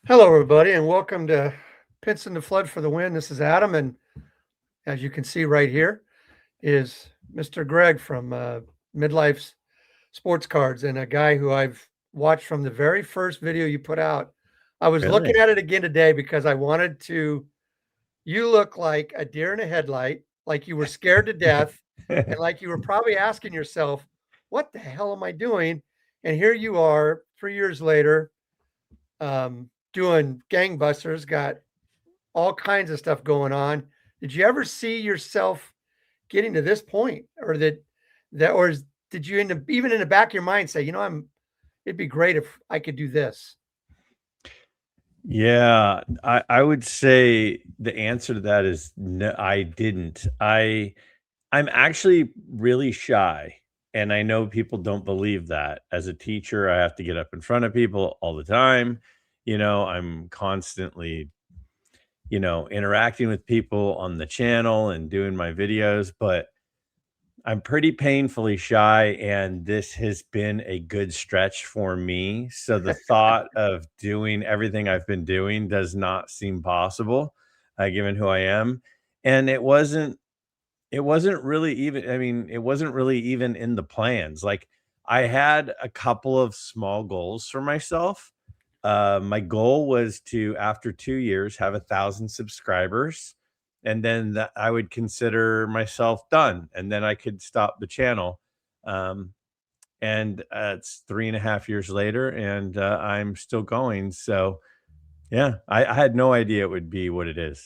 Hello, everybody, and welcome to Pits in the Flood for the Win. This is Adam, and as you can see right here is Mr. Greg from Midlife Sports Cards, and a guy who I've watched from the very first video you put out. I was looking Really? at it again today because I wanted to. You look like a deer in a headlight, like you were scared to death, and like you were probably asking yourself, "What the hell am I doing?" And here you are, 3 years later, doing gangbusters, got all kinds of stuff going on. Did you ever see yourself getting to this point, or did you end up even in the back of your mind say, it'd be great if I could do this? Yeah, I would say the answer to that is no, I didn't. I'm actually really shy, and I know people don't believe that. As a teacher, I have to get up in front of people all the time. I'm constantly, interacting with people on the channel and doing my videos, but I'm pretty painfully shy, and this has been a good stretch for me. So the thought of doing everything I've been doing does not seem possible, given who I am. And it wasn't really even, I mean, it wasn't really even in the plans. Like I had a couple of small goals for myself. My goal was to, after 2 years, have 1,000 subscribers, and then that I would consider myself done, and then I could stop the channel. Um, and It's 3.5 years later, and I'm still going. So yeah, I had no idea it would be what it is.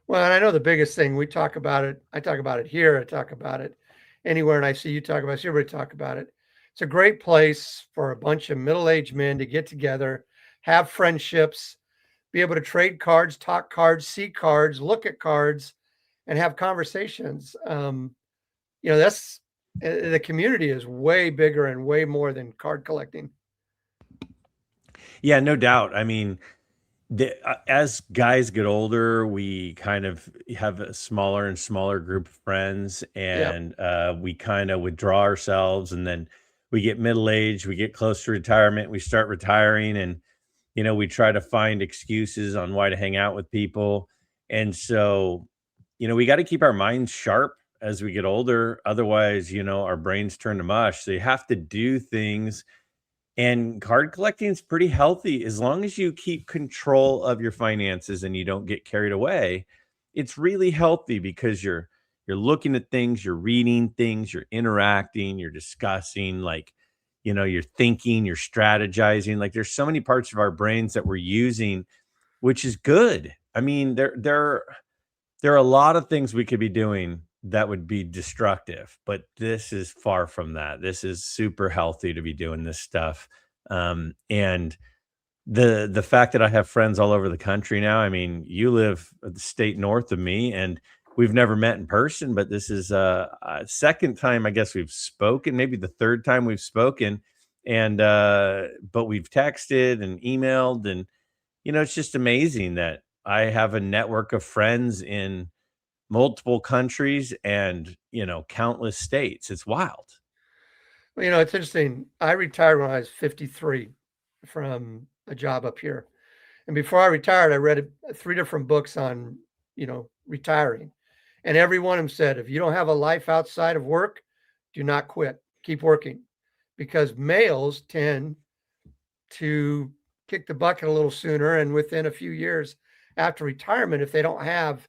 Well, and I know the biggest thing we talk about it. I talk about it here. I talk about it anywhere, and I see you talk about it. See everybody talk about it. It's a great place for a bunch of middle-aged men to get together, have friendships, be able to trade cards, talk cards, see cards, look at cards, and have conversations. That's the community is way bigger and way more than card collecting. Yeah, no doubt. I mean, as guys get older, we kind of have a smaller and smaller group of friends, Yeah. and we kind of withdraw ourselves. And then we get middle age, we get close to retirement, we start retiring, and we try to find excuses on why to hang out with people. And so, we got to keep our minds sharp as we get older. Otherwise, our brains turn to mush. So you have to do things, and card collecting is pretty healthy as long as you keep control of your finances and you don't get carried away. It's really healthy because you're looking at things, you're reading things, you're interacting, you're discussing, like, you're thinking, you're strategizing. Like there's so many parts of our brains that we're using, which is good. I mean, there are a lot of things we could be doing that would be destructive, but this is far from that. This is super healthy to be doing this stuff. And the fact that I have friends all over the country now, I mean, you live the state north of me, and we've never met in person, but this is a second time I guess we've spoken, maybe the third time we've spoken. And but we've texted and emailed, and it's just amazing that I have a network of friends in multiple countries and, countless states. It's wild. Well, it's interesting. I retired when I was 53 from a job up here. And before I retired, I read three different books on, retiring. And every one of them said, if you don't have a life outside of work, do not quit. Keep working. Because males tend to kick the bucket a little sooner. And within a few years after retirement, if they don't have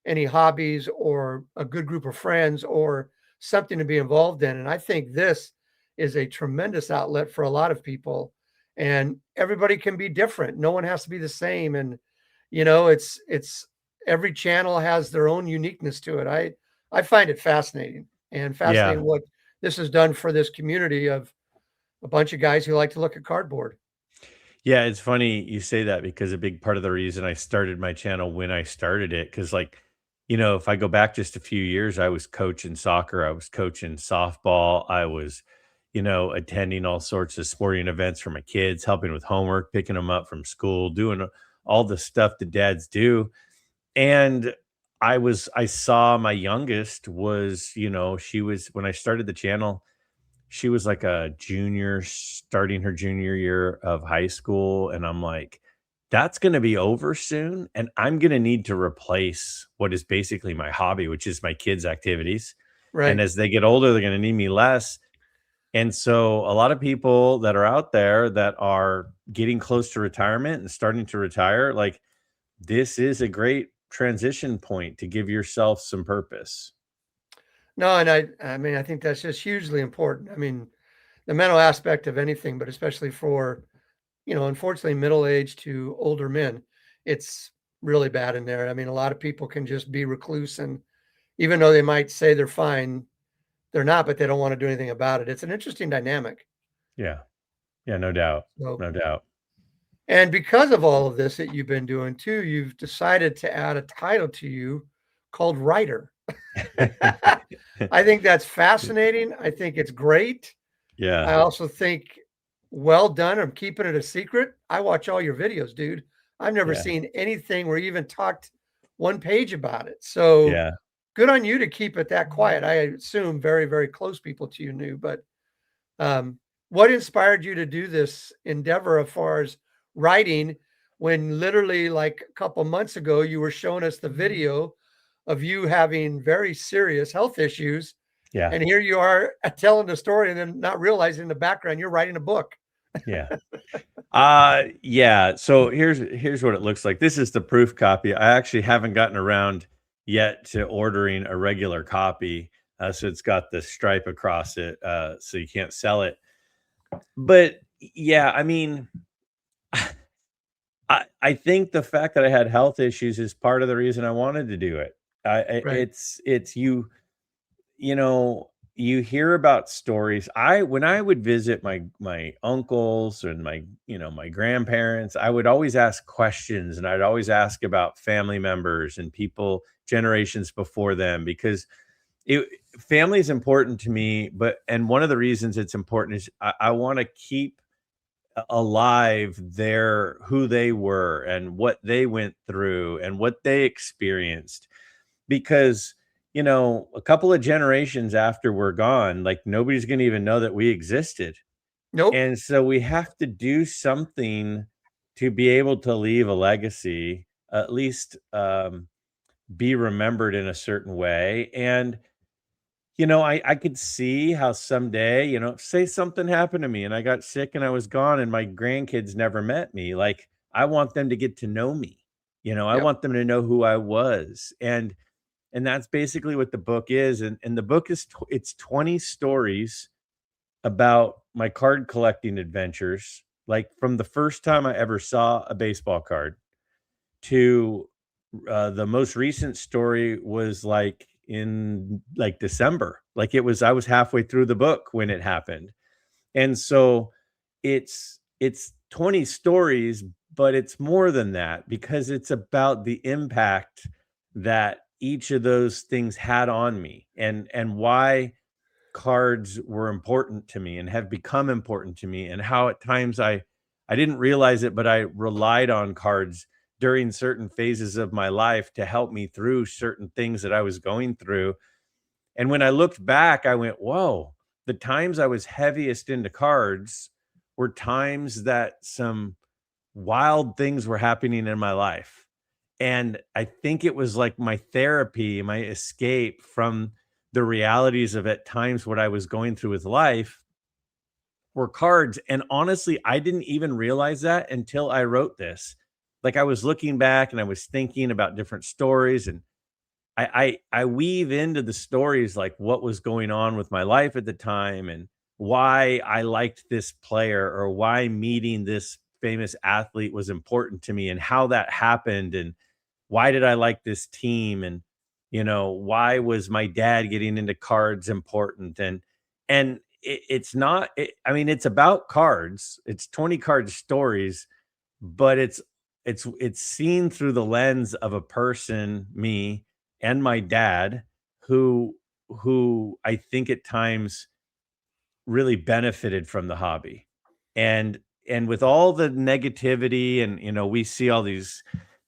any hobbies or a good group of friends or something to be involved in. And I think this is a tremendous outlet for a lot of people. And everybody can be different. No one has to be the same. And it's every channel has their own uniqueness to it. I find it fascinating and Yeah. fascinating what this has done for this community of a bunch of guys who like to look at cardboard. Yeah, it's funny you say that because a big part of the reason I started my channel when I started it, because like, if I go back just a few years, I was coaching soccer, I was coaching softball, I was, attending all sorts of sporting events for my kids, helping with homework, picking them up from school, doing all the stuff that dads do. And I saw my youngest was, she was, when I started the channel, she was like a junior, starting her junior year of high school, and I'm like, that's going to be over soon. And I'm going to need to replace what is basically my hobby, which is my kids' activities. And Right. as they get older, they're going to need me less. And so a lot of people that are out there that are getting close to retirement and starting to retire, like this is a great transition point to give yourself some purpose. No, and I mean, I think that's just hugely important. I mean, the mental aspect of anything, but especially for, unfortunately, middle-aged to older men, it's really bad in there. I mean, a lot of people can just be recluse, and even though they might say they're fine, they're not, but they don't want to do anything about it. It's an interesting dynamic. Yeah. Yeah, no doubt. So, No doubt. and because of all of this that you've been doing too, you've decided to add a title to you called writer. I think that's fascinating. I think it's great. I Yeah. also think well done. I'm keeping it a secret. I watch all your videos, dude. I've never Yeah. seen anything where you even talked one page about it. So Yeah. good on you to keep it that quiet. I assume very, very close people to you knew, but what inspired you to do this endeavor as far as writing when literally like a couple months ago you were showing us the video of you having very serious health issues, Yeah. and here you are telling the story and then not realizing in the background you're writing a book. Yeah. Yeah. So here's what it looks like. This is the proof copy. I actually haven't gotten around yet to ordering a regular copy. So it's got the stripe across it, so you can't sell it. But yeah, I mean, I think the fact that I had health issues is part of the reason I wanted to do it. Right. It's you know, you hear about stories. When I would visit my uncles and my grandparents, I would always ask questions, and I'd always ask about family members and people generations before them, because it family is important to me. And one of the reasons it's important is I want to keep alive their who they were and what they went through and what they experienced, because a couple of generations after we're gone, like nobody's going to even know that we existed. Nope. And so we have to do something to be able to leave a legacy, at least be remembered in a certain way. And I could see how someday, say something happened to me and I got sick and I was gone and my grandkids never met me. Like, I want them to get to know me. I Yep. want them to know who I was. And that's basically what the book is. And the book it's 20 stories about my card collecting adventures, like from the first time I ever saw a baseball card to the most recent story was like in like December. Like I was halfway through the book when it happened. And so it's 20 stories, but it's more than that because it's about the impact that each of those things had on me, and why cards were important to me and have become important to me, and how at times I didn't realize it, but I relied on cards during certain phases of my life to help me through certain things that I was going through. And when I looked back, I went, whoa, the times I was heaviest into cards were times that some wild things were happening in my life. And I think it was like my therapy, my escape from the realities of at times what I was going through with life were cards. And honestly, I didn't even realize that until I wrote this. Like, I was looking back and I was thinking about different stories, and I weave into the stories like what was going on with my life at the time, and why I liked this player, or why meeting this famous athlete was important to me, and how that happened, and why did I like this team, and why was my dad getting into cards important. And it's not I mean, it's about cards. It's 20 card stories, but it's seen through the lens of a person, me, and my dad, who I think at times really benefited from the hobby. And with all the negativity, and we see all these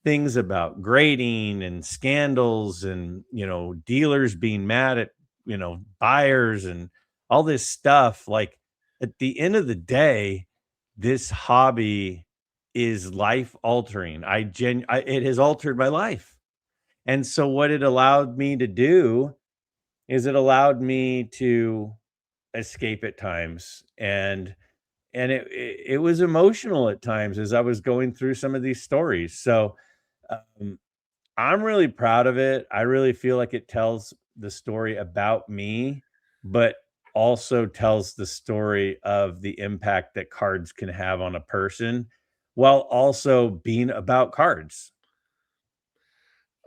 things about grading and scandals, and dealers being mad at buyers and all this stuff, like, at the end of the day, this hobby is life altering. It has altered my life. And so what it allowed me to do is it allowed me to escape at times, and it was emotional at times as I was going through some of these stories. So um, I'm really proud of it. I really feel like it tells the story about me, but also tells the story of the impact that cards can have on a person while also being about cards.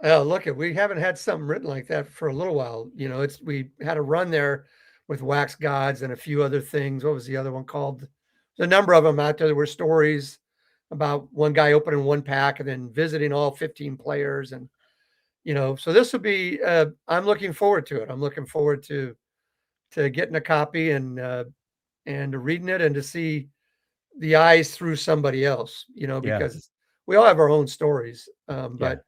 Look, we haven't had something written like that for a little while. You know, we had a run there with Wax Gods and a few other things. What was the other one called? There's a number of them out there. There were stories about one guy opening one pack and then visiting all 15 players, and so this will be. I'm looking forward to it. I'm looking forward to getting a copy and to reading it and to see the eyes through somebody else. Yeah. Because we all have our own stories, Yeah. but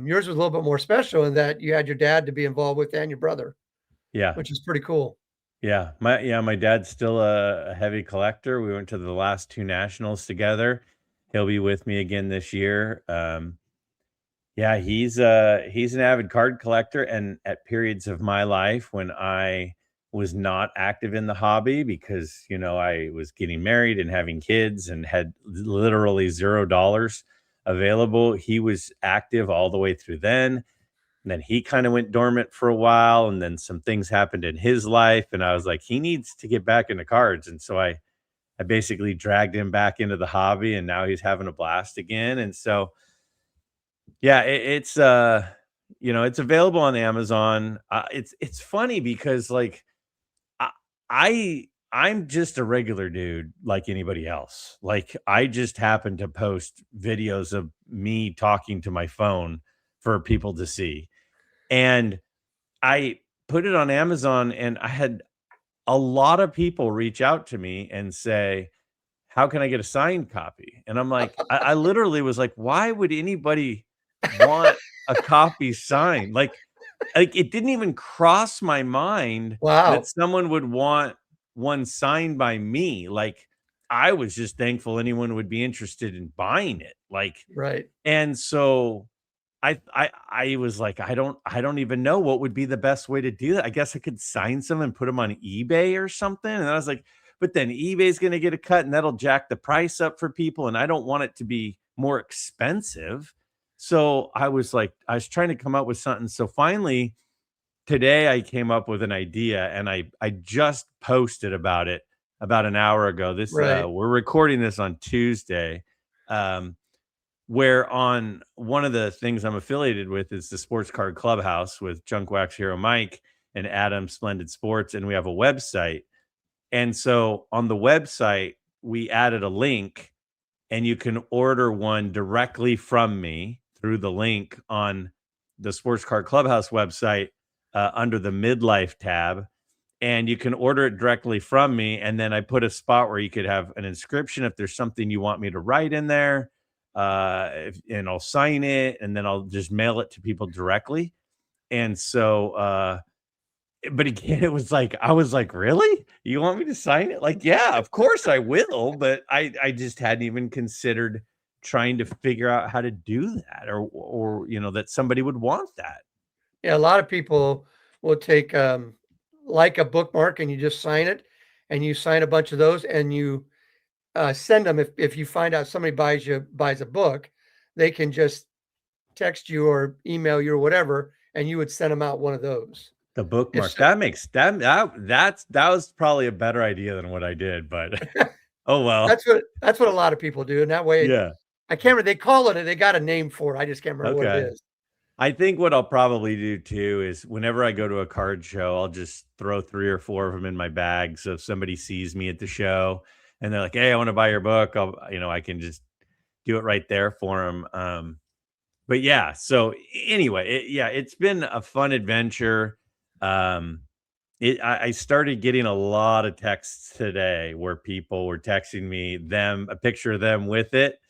yours was a little bit more special in that you had your dad to be involved with and your brother, Yeah. which is pretty cool. My dad's still a heavy collector. We went to the last 2 nationals together. He'll be with me again this year. Yeah, he's an avid card collector, and at periods of my life when I was not active in the hobby because, I was getting married and having kids and had literally $0 available, he was active all the way through then. And then he kind of went dormant for a while, and then some things happened in his life, and I was like, he needs to get back into cards. And so I basically dragged him back into the hobby, and now he's having a blast again. And so yeah, it's available on Amazon. It's funny because like I I'm just a regular dude like anybody else. Like I just happen to post videos of me talking to my phone for people to see. And I put it on Amazon, and I had a lot of people reach out to me and say, "How can I get a signed copy?" And I'm like, I literally was like, "Why would anybody want a copy signed?" Like it didn't even cross my mind that Wow. someone would want one signed by me. Like I was just thankful anyone would be interested in buying it. Right. And so I was like, I don't even know what would be the best way to do that. I guess I could sign some and put them on eBay or something. And I was like, but then eBay's going to get a cut and that'll jack the price up for people. And I don't want it to be more expensive. So I was like, I was trying to come up with something. So finally, today I came up with an idea, and I just posted about it about an hour ago. Right. We're recording this on Tuesday. Um, where on one of the things I'm affiliated with is the Sports Card Clubhouse with Junk Wax Hero Mike and Adam Splendid Sports, and we have a website. And so on the website, we added a link, and you can order one directly from me through the link on the Sports Card Clubhouse website under the Midlife tab. And you can order it directly from me. And then I put a spot where you could have an inscription if there's something you want me to write in there. And I'll sign it, and then I'll just mail it to people directly. And so, but again, it was like, I was like, really? You want me to sign it? Like, yeah, of course I will. But I just hadn't even considered trying to figure out how to do that, or, that somebody would want that. Yeah, a lot of people will take, like a bookmark and you just sign it, and you sign a bunch of those and you, send them. If you find out somebody buys a book, they can just text you or email you or whatever, and you would send them out one of those. The It's bookmark, that makes that was probably a better idea than what I did, but oh well. that's what a lot of people do, and that way Yeah. I can't remember, they call it, they got a name for it, I just can't remember what it Okay. is. I think what I'll probably do too is whenever I go to a card show, I'll just throw 3 or 4 of them in my bag. So if somebody sees me at the show and they're like, "Hey, I want to buy your book," I can just do it right there for them. But yeah, so anyway, it's been a fun adventure. Um, I started getting a lot of texts today where people were texting me a picture of them with it,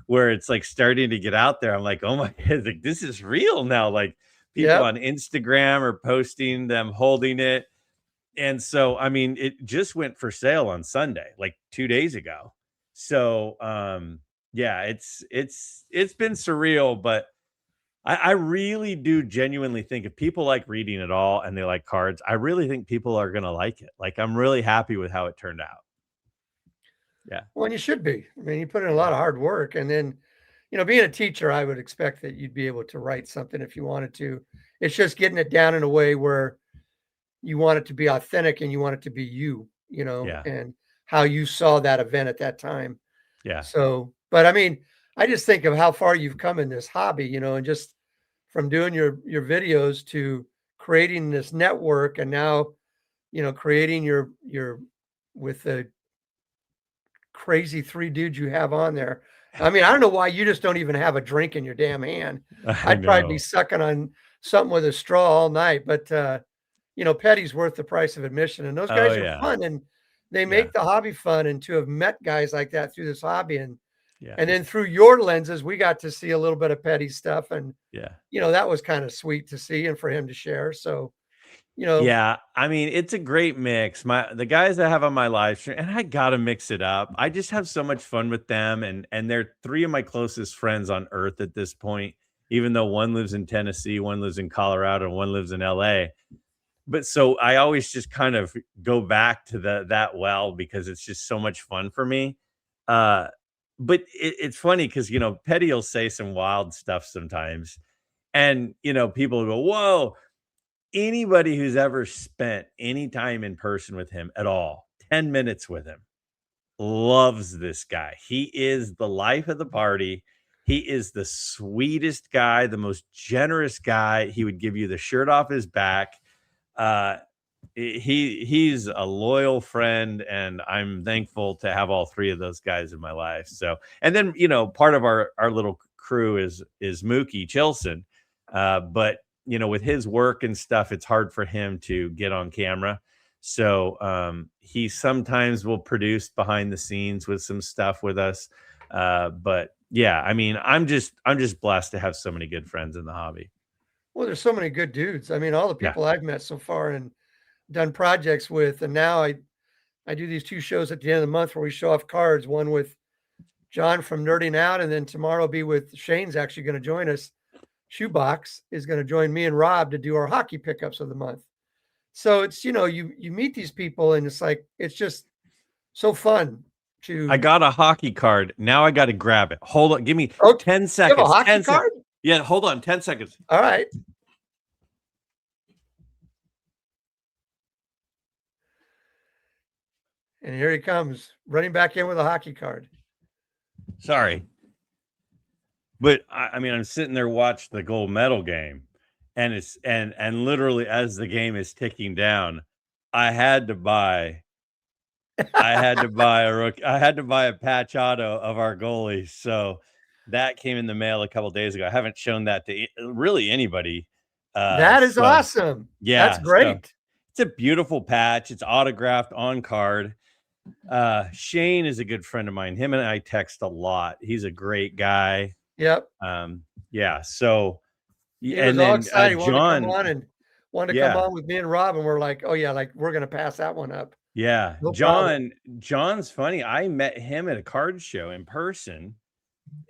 where it's like starting to get out there. I'm like, oh my god, like this is real now. Like people Yep, on Instagram are posting them holding it. And so I mean, it just went for sale on Sunday, like 2 days ago. So Yeah, it's been surreal, but I really do genuinely think if people like reading at all and they like cards, I really think people are gonna like it. Like, I'm really happy with how it turned out. Yeah, Well, and you should be. I mean, you put in a yeah, lot of hard work, and then, being a teacher, I would expect that you'd be able to write something if you wanted to. It's just getting it down in a way where you want it to be authentic and you want it to be you, yeah, and how you saw that event at that time. yeah. So, but I mean, I just think of how far you've come in this hobby, and just from doing your videos to creating this network, and now, creating your with the crazy 3 dudes you have on there. I mean, I don't know why you just don't even have a drink in your damn hand. I I'd probably be know. sucking on something with a straw all night, but, Petty's worth the price of admission, and those Oh, guys are yeah, fun, and they yeah, make the hobby fun, and to have met guys like that through this hobby, and yeah, and then through your lenses, we got to see a little bit of Petty stuff, and, yeah. that was kinda sweet to see and for him to share, so, you know Yeah, I mean, it's a great mix. The guys I have on my live stream, and I gotta mix it up. I just have so much fun with them, and they're three of my closest friends on earth at this point. Even though one lives in Tennessee, one lives in Colorado, and one lives in LA. But so I always just kind of go back to that well because it's just so much fun for me. Uh, but it's funny because Petty will say some wild stuff sometimes, and people will go, "Whoa." Anybody who's ever spent any time in person with him at all, 10 minutes with him, loves this guy. He is the life of the party. He is the sweetest guy, the most generous guy. He would give you the shirt off his back. Uh, he's a loyal friend, and I'm thankful to have all three of those guys in my life. So, and then part of our little crew is Mookie Chilson, but with his work and stuff, it's hard for him to get on camera. So he sometimes will produce behind the scenes with some stuff with us. But yeah, I mean, I'm just blessed to have so many good friends in the hobby. well, there's so many good dudes. I mean, all the Yeah. people I've met so far and done projects with, and now I do these 2 shows at the end of the month where we show off cards, one with John from Nerding Out, and then tomorrow will be with Shane's actually gonna join us. Shoebox is gonna join me and Rob to do our hockey pickups of the month. So it's, you meet these people and it's like, it's just so fun I to got a hockey card. Now I gotta grab it. Hold on. Give me oh, 10 you have a seconds. hockey 10 sec card? Yeah, hold on. 10 seconds. All right. And here he comes, running back in with a hockey card. Sorry. But I mean, I'm sitting there watching the gold medal game, and it's and literally as the game is ticking down, I had to buy I had to buy a patch auto of our goalie. So that came in the mail a couple days ago. I haven't shown that to really anybody. That is So awesome. That's yeah, so great. it's a beautiful patch. It's autographed on card. Shane is a good friend of mine. Him and I text a lot. He's a great guy. Yep. Yeah. So, He was and all then excited. He John, wanted to come yeah, on with me and Rob, and we're like, "Oh, yeah, like, we're gonna pass that one up. yeah, No problem." John's funny. I met him at a card show in person,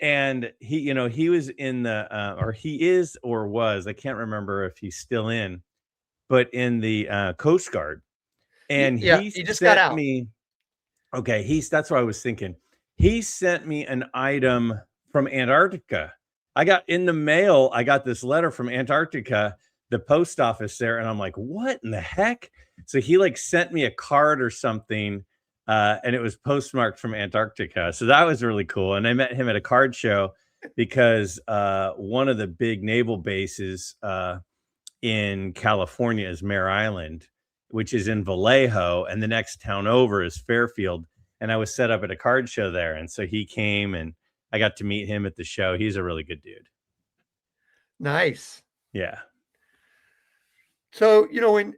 and he was in the, or he is or was, I can't remember if he's still in, but in the Coast Guard, Y and Yeah, he he just got sent out. me. Okay, that's what I was thinking. He sent me an item from Antarctica. I got in the mail, I got this letter from Antarctica, the post office there, and I'm like, "What in the heck?" So he like sent me a card or something, and it was postmarked from Antarctica. So that was really cool. And I met him at a card show because one of the big naval bases in California is Mare Island, which is in Vallejo, and the next town over is Fairfield. And I was set up at a card show there, and so he came, and I got to meet him at the show. He's a really good dude. Nice. Yeah. So, when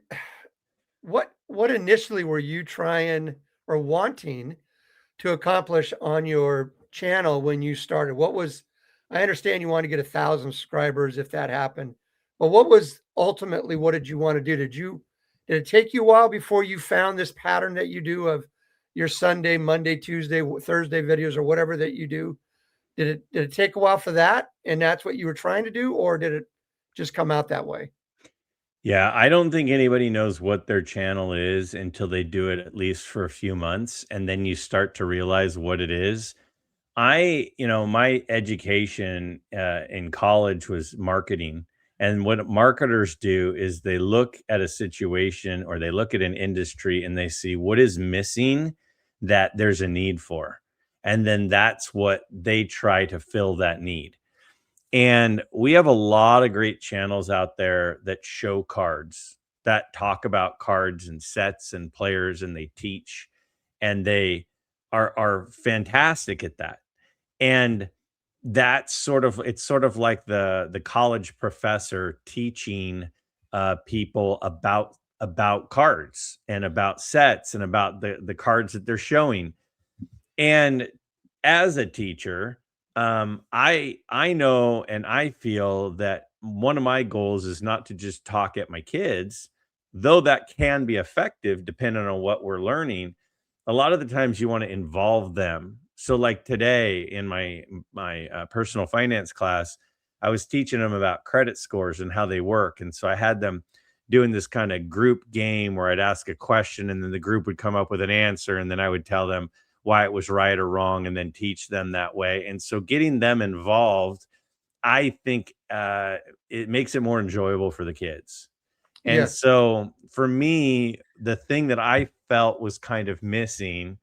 what initially were you trying or wanting to accomplish on your channel when you started? I understand you want to get 1,000 subscribers if that happened, but what did you want to do? Did it take you a while before you found this pattern that you do of your Sunday, Monday, Tuesday, Thursday videos or whatever that you do? Did it take a while for that, and that's what you were trying to do, or did it just come out that way? Yeah, I don't think anybody knows what their channel is until they do it at least for a few months, and then you start to realize what it is. My education in college was marketing. And what marketers do is they look at a situation or they look at an industry and they see what is missing that there's a need for. And then that's what they try to fill that need. And we have a lot of great channels out there that show cards, that talk about cards and sets and players, and they teach, and they are fantastic at that. And that's sort of like the college professor teaching people about cards and about sets and about the cards that they're showing. And as a teacher, I know and I feel that one of my goals is not to just talk at my kids, though that can be effective depending on what we're learning. A lot of the times you want to involve them. So, like today in my personal finance class, I was teaching them about credit scores and how they work, and so I had them doing this kind of group game where I'd ask a question and then the group would come up with an answer, and then I would tell them why it was right or wrong and then teach them that way. And so getting them involved, I think it makes it more enjoyable for the kids. And Yes, so for me, the thing that I felt was kind of missing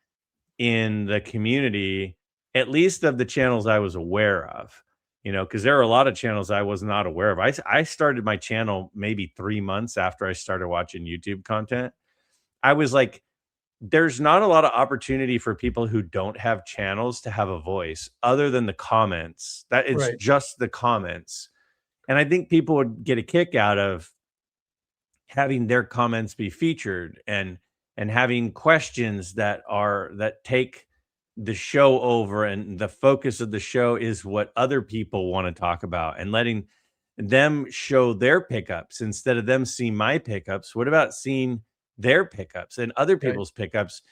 in the community, at least of the channels I was aware of, because there are a lot of channels I was not aware of. I started my channel maybe 3 months after I started watching YouTube content. I was like, there's not a lot of opportunity for people who don't have channels to have a voice other than the comments. That it's right. just the comments. And I think people would get a kick out of having their comments be featured and having questions that take the show over, and the focus of the show is what other people want to talk about, and letting them show their pickups instead of them seeing my pickups. What about seeing their pickups and other Okay, people's pickups?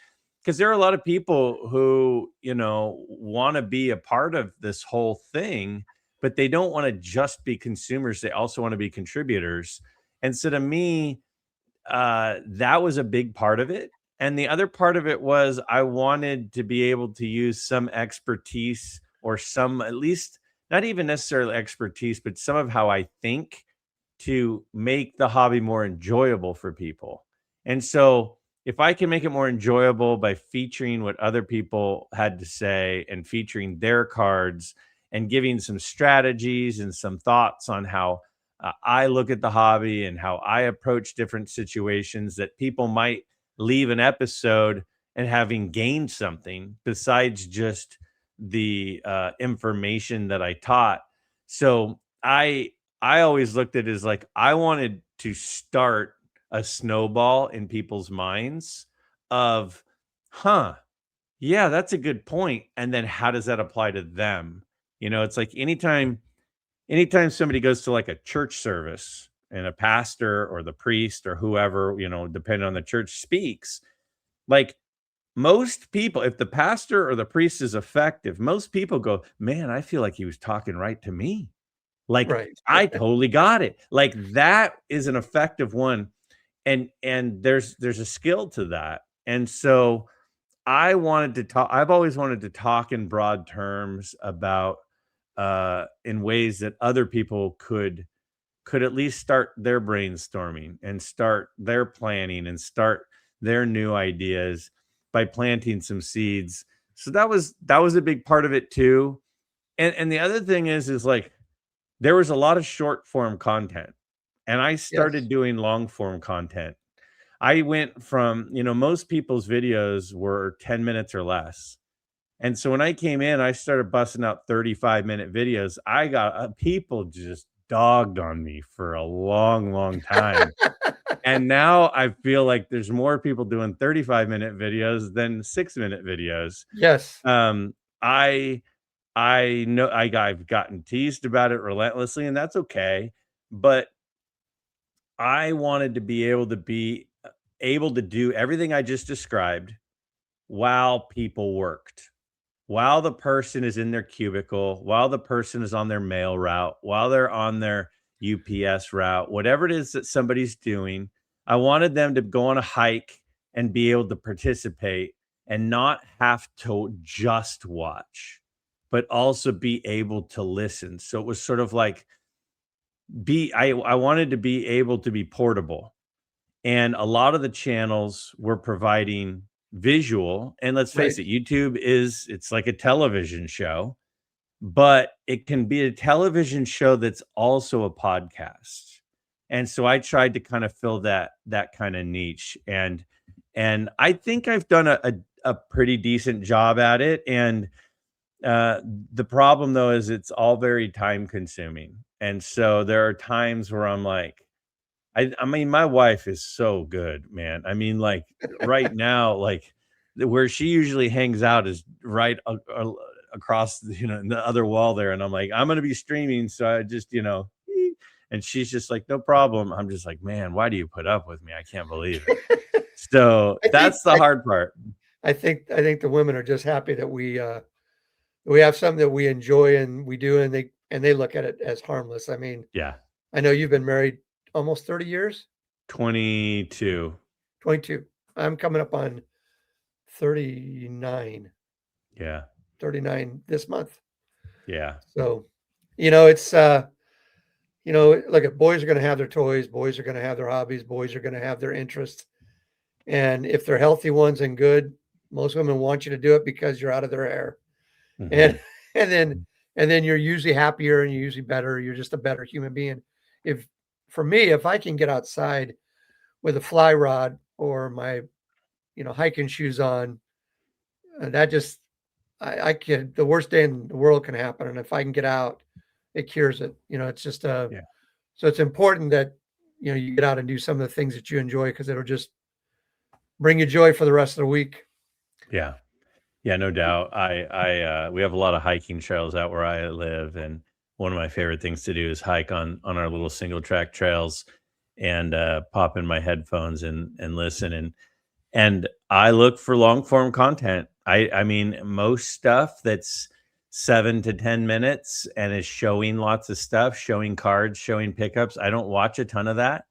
Because there are a lot of people who, want to be a part of this whole thing, but they don't want to just be consumers. They also want to be contributors. And so to me, that was a big part of it. And the other part of it was I wanted to be able to use some expertise, or some, at least not even necessarily expertise, but some of how I think, to make the hobby more enjoyable for people. And so if I can make it more enjoyable by featuring what other people had to say and featuring their cards and giving some strategies and some thoughts on how I look at the hobby and how I approach different situations, that people might leave an episode and having gained something besides just the information that I taught. So I always looked at it as like I wanted to start a snowball in people's minds of, huh, yeah, that's a good point. And then how does that apply to them? It's like anytime somebody goes to like a church service and a pastor or the priest or whoever, depending on the church, speaks, like most people, if the pastor or the priest is effective, most people go, man, I feel like he was talking right to me. Like, right. I totally got it. Like, that is an effective one, and there's a skill to that. And so I've always wanted to talk in broad terms about, in ways that other people could at least start their brainstorming and start their planning and start their new ideas by planting some seeds. So that was a big part of it too. And the other thing is like there was a lot of short form content, and I Yes. started doing long form content. I went from, most people's videos were 10 minutes or less. And so when I came in, I started busting out 35-minute videos. I got people just dogged on me for a long, long time. And now I feel like there's more people doing 35-minute videos than 6-minute videos. Yes. Um, I I know I've gotten teased about it relentlessly, and that's okay. But I wanted to be able to do everything I just described while people worked, while the person is in their cubicle, while the person is on their mail route, while they're on their UPS route, whatever it is that somebody's doing, I wanted them to go on a hike and be able to participate and not have to just watch, but also be able to listen. So it was sort of like I wanted to be able to be portable. And a lot of the channels were providing visual, and let's face Right. it, YouTube it's like a television show, but it can be a television show that's also a podcast. And so I tried to kind of fill that kind of niche, and I think I've done a pretty decent job at it. And uh, the problem though is it's all very time consuming. And so there are times where I'm like, I mean, my wife is so good, man. I mean, like right now, like where she usually hangs out is right across, the other wall there. And I'm like, I'm gonna be streaming, so I just, and she's just like, no problem. I'm just like, man, why do you put up with me? I can't believe it. So I think that's the hard part. I think the women are just happy that we have something that we enjoy and we do, and they look at it as harmless. I mean, Yeah, I know you've been married almost 30 years, 22. 22. I'm coming up on 39, Yeah, 39 this month. yeah, So, it's look at boys are going to have their toys, boys are going to have their hobbies, boys are going to have their interests. And if they're healthy ones and good, most women want you to do it because you're out of their hair. hmm, And and then and then you're usually happier and you're usually better. You're just a better human being. If For me, if I can get outside with a fly rod or my, hiking shoes on, that just I can the worst day in the world can happen. And if I can get out, it cures it. It's just yeah, so it's important that you get out and do some of the things that you enjoy because it'll just bring you joy for the rest of the week. yeah. Yeah, no doubt. We have a lot of hiking trails out where I live, and one of my favorite things to do is hike on our little single track trails and pop in my headphones and listen. And I look for long form content. I mean, most stuff that's 7 to 10 minutes and is showing lots of stuff, showing cards, showing pickups. I don't watch a ton of that.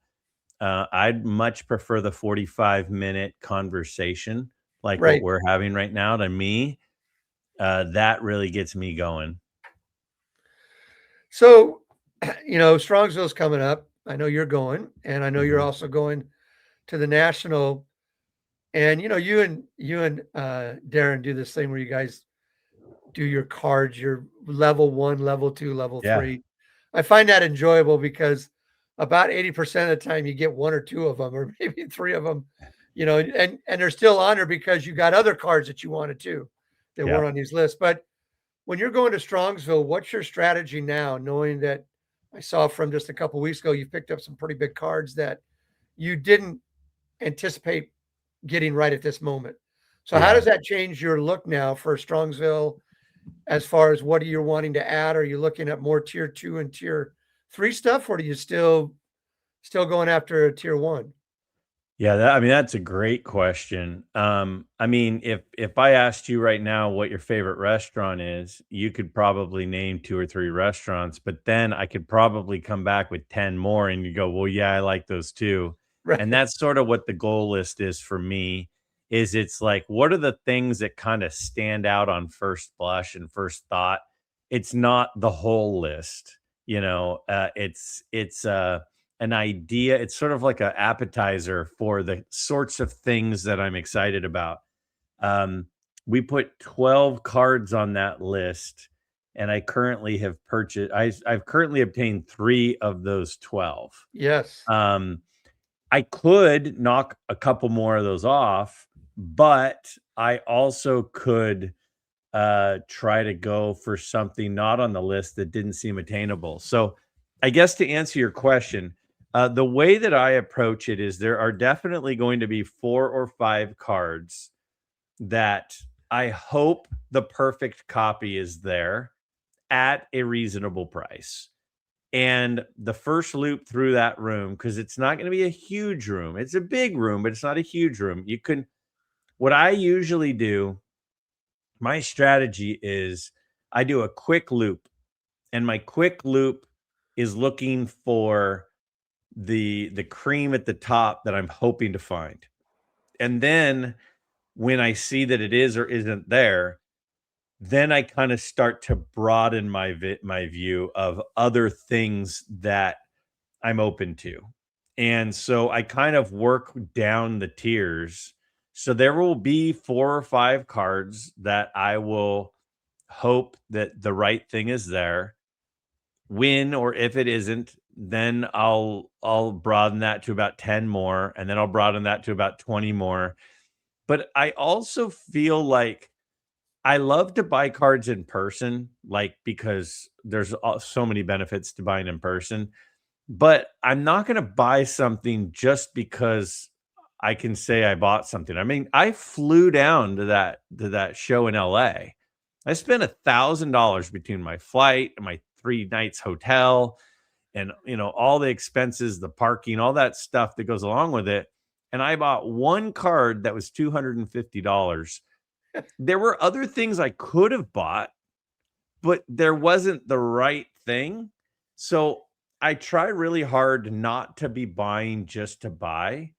I'd much prefer the 45-minute conversation like what Right. we're having right now. To me, that really gets me going. So, Strongsville's coming up. I know you're going, and I know you're Mhm. also going to the national. And you and Darren do this thing where you guys do your cards, your level one, level two, level Yeah, three. I find that enjoyable because about 80% of the time you get one or two of them, or maybe three of them, and they're still on there because you got other cards that you wanted to that yeah. weren't on these lists. But when you're going to Strongsville, what's your strategy now, knowing that I saw from just a couple weeks ago, you picked up some pretty big cards that you didn't anticipate getting right at this moment. So how Yeah. does that change your look now for Strongsville as far as what are you wanting to add? Are you looking at more tier two and tier three stuff, or do you still going after a tier one? Yeah, I mean, that's a great question. I mean, if I asked you right now what your favorite restaurant is, you could probably name 2 or 3 restaurants, but then I could probably come back with 10 more and you go, "Well, yeah, I like those too." And Right. that's sort of what the goal list is for me, is it's like, what are the things that kind of stand out on first blush and first thought? It's not the whole list, it's an idea. It's sort of like an appetizer for the sorts of things that I'm excited about. Um, we put 12 cards on that list, and I've currently obtained 3 of those 12. Yes. Um, I could knock a couple more of those off, but I also could try to go for something not on the list that didn't seem attainable. So, I guess to answer your question, the way that I approach it is there are definitely going to be 4 or 5 cards that I hope the perfect copy is there at a reasonable price. And the first loop through that room, because it's not going to be a huge room, it's a big room, but it's not a huge room. What I usually do My strategy is I do a quick loop, and my quick loop is looking for the cream at the top that I'm hoping to find. And then when I see that it is or isn't there, then I kind of start to broaden my view of other things that I'm open to. And so I kind of work down the tiers. So there will be 4 or 5 cards that I will hope that the right thing is there. When or if it isn't, then I'll broaden that to about 10 more, and then I'll broaden that to about 20 more. But I also feel like I love to buy cards in person, like, because there's so many benefits to buying in person, but I'm not gonna buy something just because I can say I bought something. I mean, I flew down to that show in LA. I spent $1,000 between my flight and my 3 nights hotel and, all the expenses, the parking, all that stuff that goes along with it, and I bought 1 card that was $250. There were other things I could have bought, but there wasn't the right thing. So I try really hard not to be buying just to buy.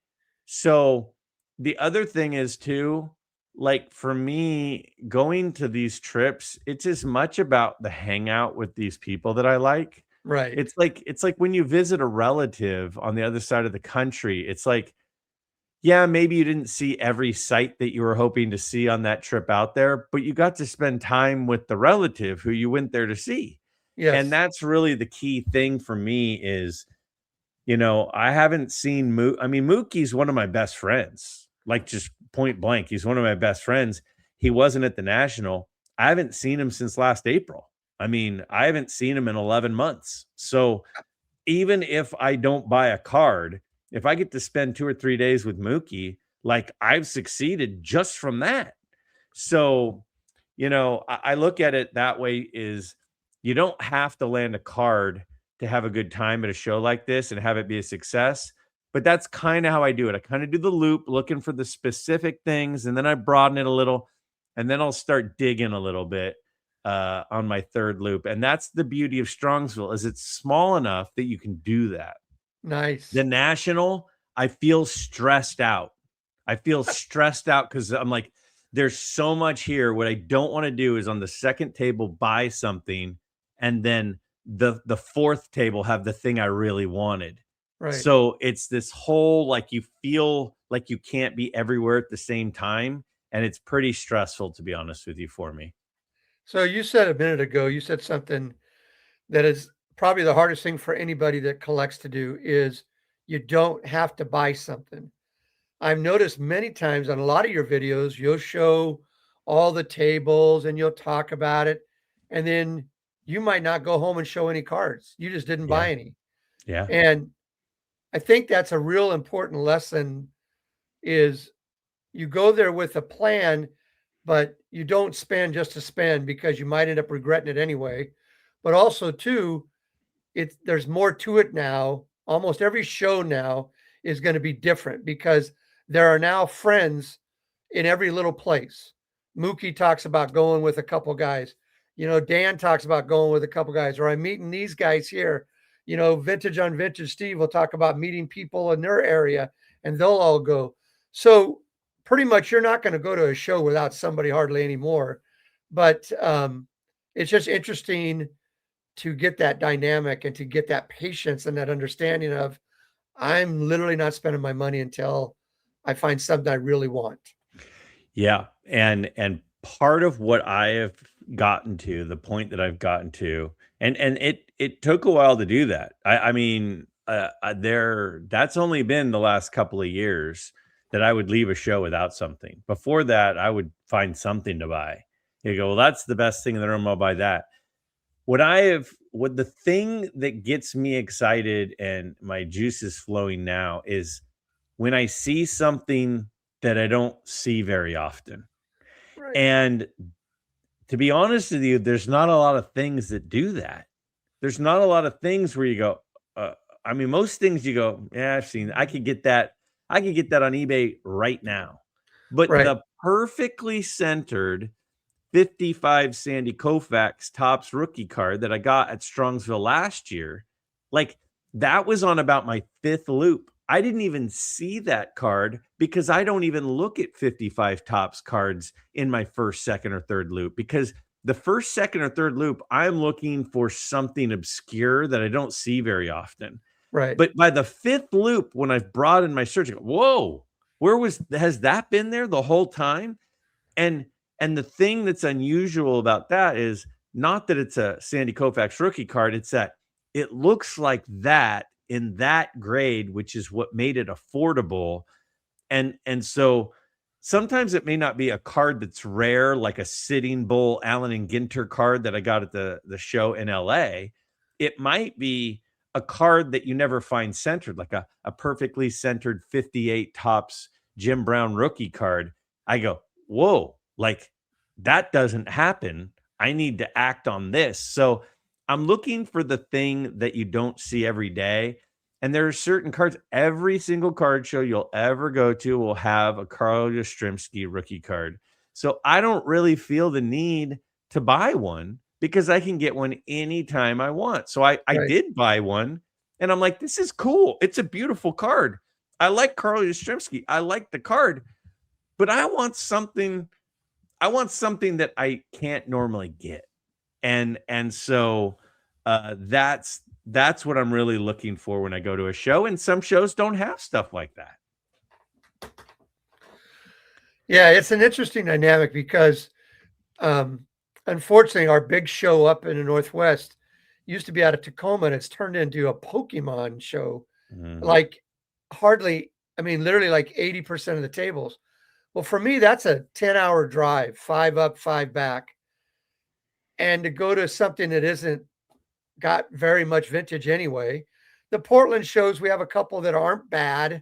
So the other thing is too, like for me, going to these trips, it's as much about the hangout with these people that I like. Right. It's like when you visit a relative on the other side of the country, it's like, yeah, maybe you didn't see every site that you were hoping to see on that trip out there, but you got to spend time with the relative who you went there to see. And Yes. that's really the key thing for me is, I haven't seen I mean, Mookie's one of my best friends, like just point blank. He's one of my best friends. He wasn't at the National. I haven't seen him since last April. I mean, I haven't seen him in 11 months. So even if I don't buy a card, if I get to spend 2 or 3 days with Mookie, like, I've succeeded just from that. So, I look at it that way is you don't have to land a card to have a good time at a show like this and have it be a success, but that's kinda how I do it. I kinda do the loop looking for the specific things, and then I broaden it a little, and then I'll start digging a little bit, on my 3rd loop, and that's the beauty of Strongsville is it's small enough that you can do that. The Nice. National, I feel stressed out. I feel stressed out because 'cause I'm like, there's so much here. What I don't wanna do is on the 2nd table buy something, and then the 4th table have the thing I really wanted. Right. So, it's this whole, like, you feel like you can't be everywhere at the same time, and it's pretty stressful, to be honest with you, for me. So you said a minute ago, you said something that is probably the hardest thing for anybody that collects to do is you don't have to buy something. I've noticed many times on a lot of your videos, you'll show all the tables and you'll talk about it. And then you might not go home and show any cards. You just didn't Yeah, buy any. yeah, And I think that's a real important lesson is you go there with a plan, but you don't spend just to spend because you might end up regretting it anyway. But also too, it's there's more to it now. Almost every show now is going to be different because there are now friends in every little place. Mookie talks about going with a couple guys. Dan talks about going with a couple guys, or I'm meeting these guys here. Vintage on Vintage Steve will talk about meeting people in their area and they'll all go. So pretty much you're not going to go to a show without somebody hardly anymore. But it's just interesting to get that dynamic and to get that patience and that understanding of I'm literally not spending my money until I find something I really want. yeah, and part of what I have gotten to, the point that I've gotten to, and it took a while to do that. I mean, that's only been the last couple of years that I would leave a show without something. Before that, I would find something to buy. You go, well, that's the best thing in the room. I'll buy that. What the thing that gets me excited and my juice is flowing now is when I see something that I don't see very often. Right. And to be honest with you, there's not a lot of things that do that. There's not a lot of things where you go, uh, I mean, most things you go, yeah, I've seen, I could get that. I could get that on eBay right now. But Right. the perfectly centered 55 Sandy Koufax Topps rookie card that I got at Strongsville last year. Like, that was on about my 5th loop. I didn't even see that card because I don't even look at 55 Topps cards in my first, second, or third loop, because the first, second, or third loop, I'm looking for something obscure that I don't see very often. Right. But by the 5th loop, when I've broadened my search, I go, whoa, has that been there the whole time? And the thing that's unusual about that is not that it's a Sandy Koufax rookie card, it's that it looks like that in that grade, which is what made it affordable. And so sometimes it may not be a card that's rare, like a Sitting Bull Allen and Ginter card that I got at the show in LA. It might be a card that you never find centered, like a perfectly centered 58 Topps Jim Brown rookie card. I go, whoa, like that doesn't happen. I need to act on this. So I'm looking for the thing that you don't see every day. And there are certain cards, every single card show you'll ever go to will have a Carl Yastrzemski rookie card. So I don't really feel the need to buy one because I can get one anytime I want. So I Right. did buy one and I'm like, this is cool. It's a beautiful card. I like Carl Yastrzemski. I like the card, but I want something that I can't normally get. And so that's what I'm really looking for when I go to a show. And some shows don't have stuff like that. Yeah, it's an interesting dynamic because unfortunately our big show up in the Northwest used to be out of Tacoma, and it's turned into a Pokemon show. Like hardly, I mean, literally like 80% of the tables. Well, for me, that's a 10-hour drive, 5 up, 5 back. And to go to something that isn't got very much vintage anyway. The Portland shows, we have a couple that aren't bad.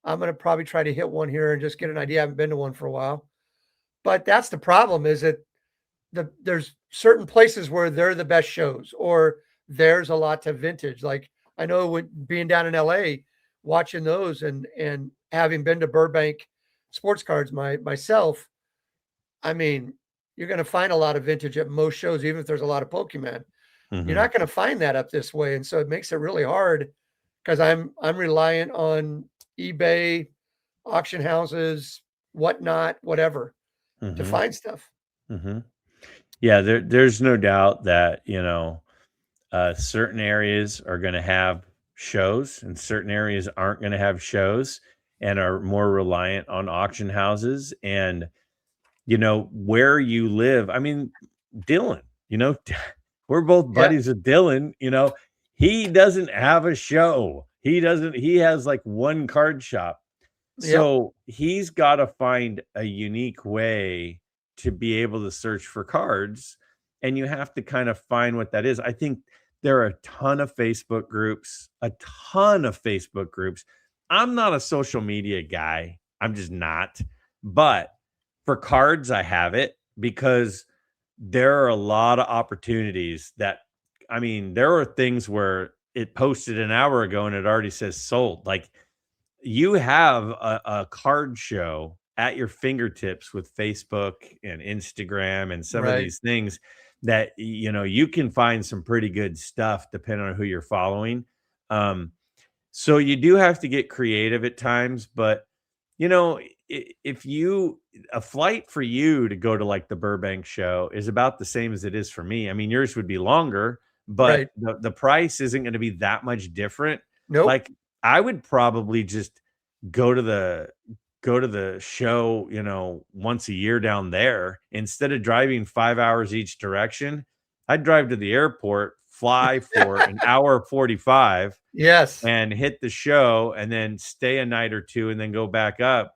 I'm going to probably try to hit one here and just get an idea. I haven't been to one for a while. But that's the problem, is that there's certain places where they're the best shows, or there's a lot to vintage. Like I know when being down in LA, watching those and having been to Burbank Sports Cards myself, I mean, you're going to find a lot of vintage at most shows, even if there's a lot of Pokemon. You're not going to find that up this way. And so it makes it really hard because I'm reliant on eBay, auction houses, whatnot, whatever, to find stuff. Yeah, there's no doubt that, certain areas are going to have shows and certain areas aren't going to have shows and are more reliant on auction houses. And, where you live, I mean, Dylan, we're both buddies with Dylan, he doesn't have a show. He has like one card shop. So he's got to find a unique way to be able to search for cards. And you have to kind of find what that is. I think there are a ton of Facebook groups. I'm not a social media guy. I'm just not. But for cards, I have it because there are a lot of opportunities that, I mean, there are things where it posted an hour ago and it already says sold. Like you have a card show at your fingertips with Facebook and Instagram and some of these things that, you can find some pretty good stuff depending on who you're following. So you do have to get creative at times, but if a flight for you to go to like the Burbank show is about the same as it is for me. I mean, yours would be longer, but the price isn't going to be that much different. Nope. Like I would probably just go to the show, once a year down there instead of driving 5 hours each direction. I'd drive to the airport, fly for an hour 45. Yes. And hit the show and then stay a night or two and then go back up.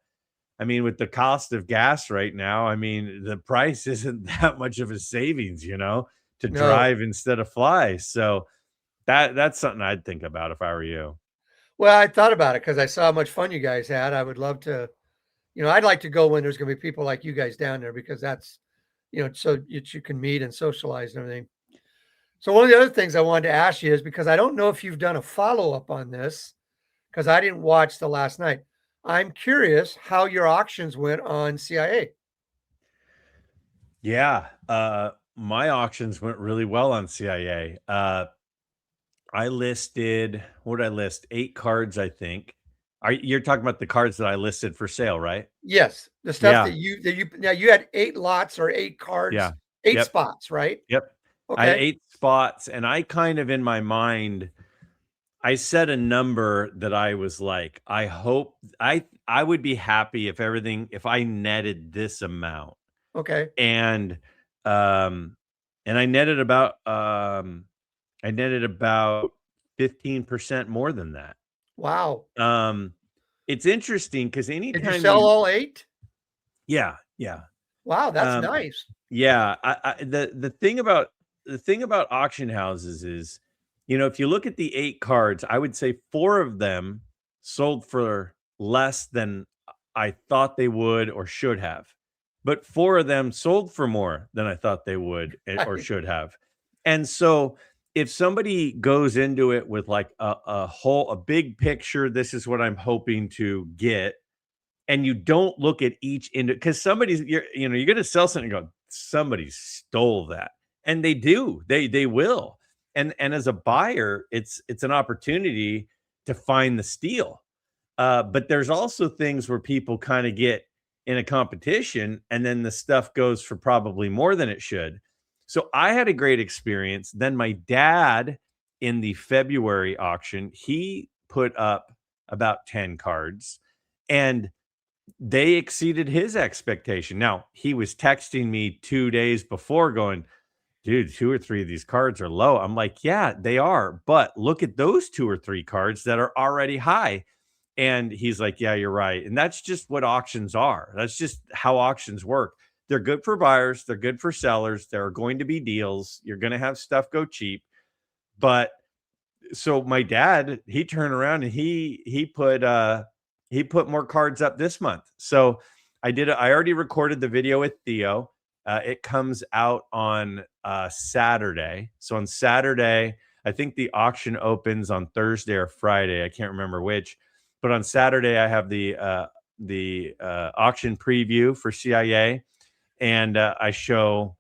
I mean, with the cost of gas right now, I mean, the price isn't that much of a savings, to drive instead of fly. So that's something I'd think about if I were you. Well, I thought about it because I saw how much fun you guys had. I would love to, I'd like to go when there's going to be people like you guys down there, because that's, so you can meet and socialize and everything. So one of the other things I wanted to ask you is, because I don't know if you've done a follow-up on this, because I didn't watch the last night. I'm curious how your auctions went on CIA. Yeah. My auctions went really well on CIA. I listed, what did I list? 8 cards, I think. You're talking about the cards that I listed for sale, right? Yes, the stuff Yeah. that you now you had 8 lots or 8 cards, Yeah. 8 Yep. spots, right? Yep. I had Okay, 8 spots, and I kind of in my mind, I set a number that I was like, I hope I would be happy if I netted this amount. okay. And um and I netted about 15% more than that. Wow. Um it's interesting because Did you anytime sell you all 8? yeah, yeah. Wow, that's Um nice. yeah, the thing about auction houses is, if you look at the 8 cards, I would say 4 of them sold for less than I thought they would or should have. But 4 of them sold for more than I thought they would or Right. should have. And so if somebody goes into it with like a big picture, this is what I'm hoping to get, and you don't look at each because you're going to sell something and go, somebody stole that, and they do, they will. And as a buyer, it's an opportunity to find the steal. But there's also things where people kind of get in a competition, and then the stuff goes for probably more than it should. So I had a great experience. Then my dad, in the February auction, he put up about 10 cards, and they exceeded his expectation. Now, he was texting me 2 days before going, "Dude, 2 or 3 of these cards are low." I'm like, "Yeah, they are, but look at those 2 or 3 cards that are already high." And he's like, "Yeah, you're right." And that's just what auctions are. That's just how auctions work. They're good for buyers, they're good for sellers, there are going to be deals, you're gonna have stuff go cheap, but so my dad, he turned around and he put more cards up this month. So I already recorded the video with Theo. It comes out on Saturday. So on Saturday, I think the auction opens on Thursday or Friday. I can't remember which, but on Saturday I have the auction preview for CIA, and I show,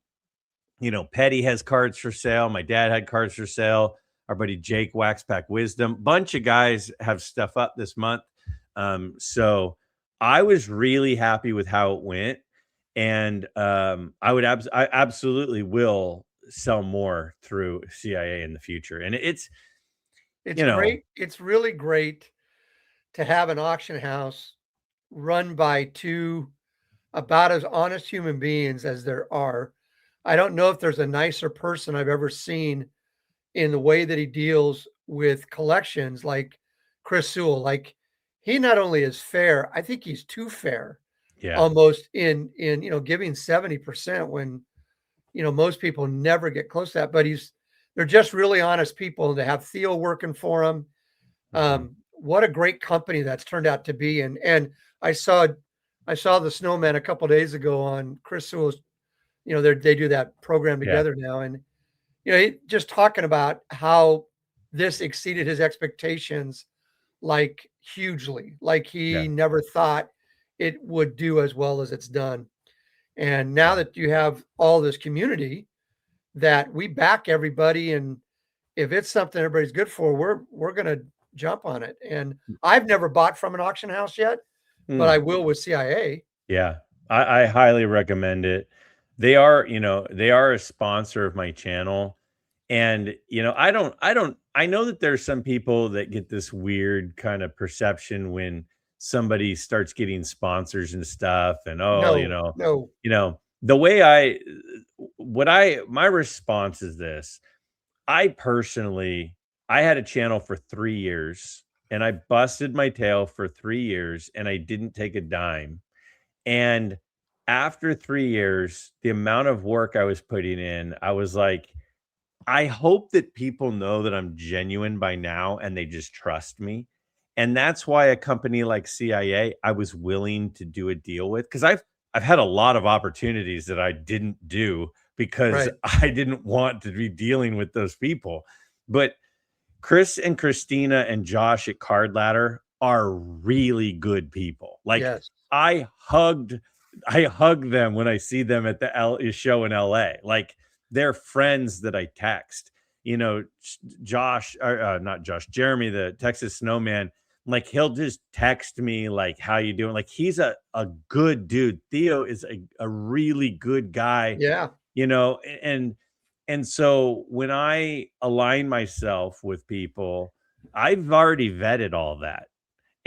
Petty has cards for sale. My dad had cards for sale. Our buddy Jake, Waxpack Wisdom, bunch of guys have stuff up this month. So I was really happy with how it went, and I absolutely will sell more through CIA in the future. And it's It's you know great. It's really great to have an auction house run by 2 about as honest human beings as there are. I don't know if there's a nicer person I've ever seen in the way that he deals with collections like Chris Sewell. Like, he not only is fair, I think he's too fair yeah, almost in giving 70% when, most people never get close to that, but they're just really honest people, and to have Theo working for him, mhm, what a great company that's turned out to be. And I saw I saw the Snowman a couple days ago on Chris Sewell's, they do that program yeah, together now, and he just talking about how this exceeded his expectations, like, hugely, like yeah, he never thought it would do as well as it's done. And now yeah. that you have all this community that we back everybody, and if it's something everybody's good for, we're gonna jump on it. And I've never bought from an auction house yet, but I Mm. will with CIA. Yeah, I highly recommend it. They are a sponsor of my channel. And, I know that there's some people that get this weird kind of perception when somebody starts getting sponsors and stuff, and, oh, No, no. the way my response is this. I personally, I had a channel for 3 years, and I busted my tail for 3 years, and I didn't take a dime. And after 3 years, the amount of work I was putting in, I was like, I hope that people know that I'm genuine by now and they just trust me. And that's why a company like CIA, I was willing to do a deal with, because I've had a lot of opportunities that I didn't do because Right. I didn't want to be dealing with those people. But Chris and Christina and Josh at Card Ladder are really good people. Like, Yes. I hugged I hug them when I see them at the show in LA. Like they're friends that I text. You know, Josh, or, not Josh, Jeremy, the Texas Snowman. Like he'll just text me like, "How you doing?" Like he's a good dude. Theo is a really good guy. Yeah, You know, and so when I align myself with people, I've already vetted all that.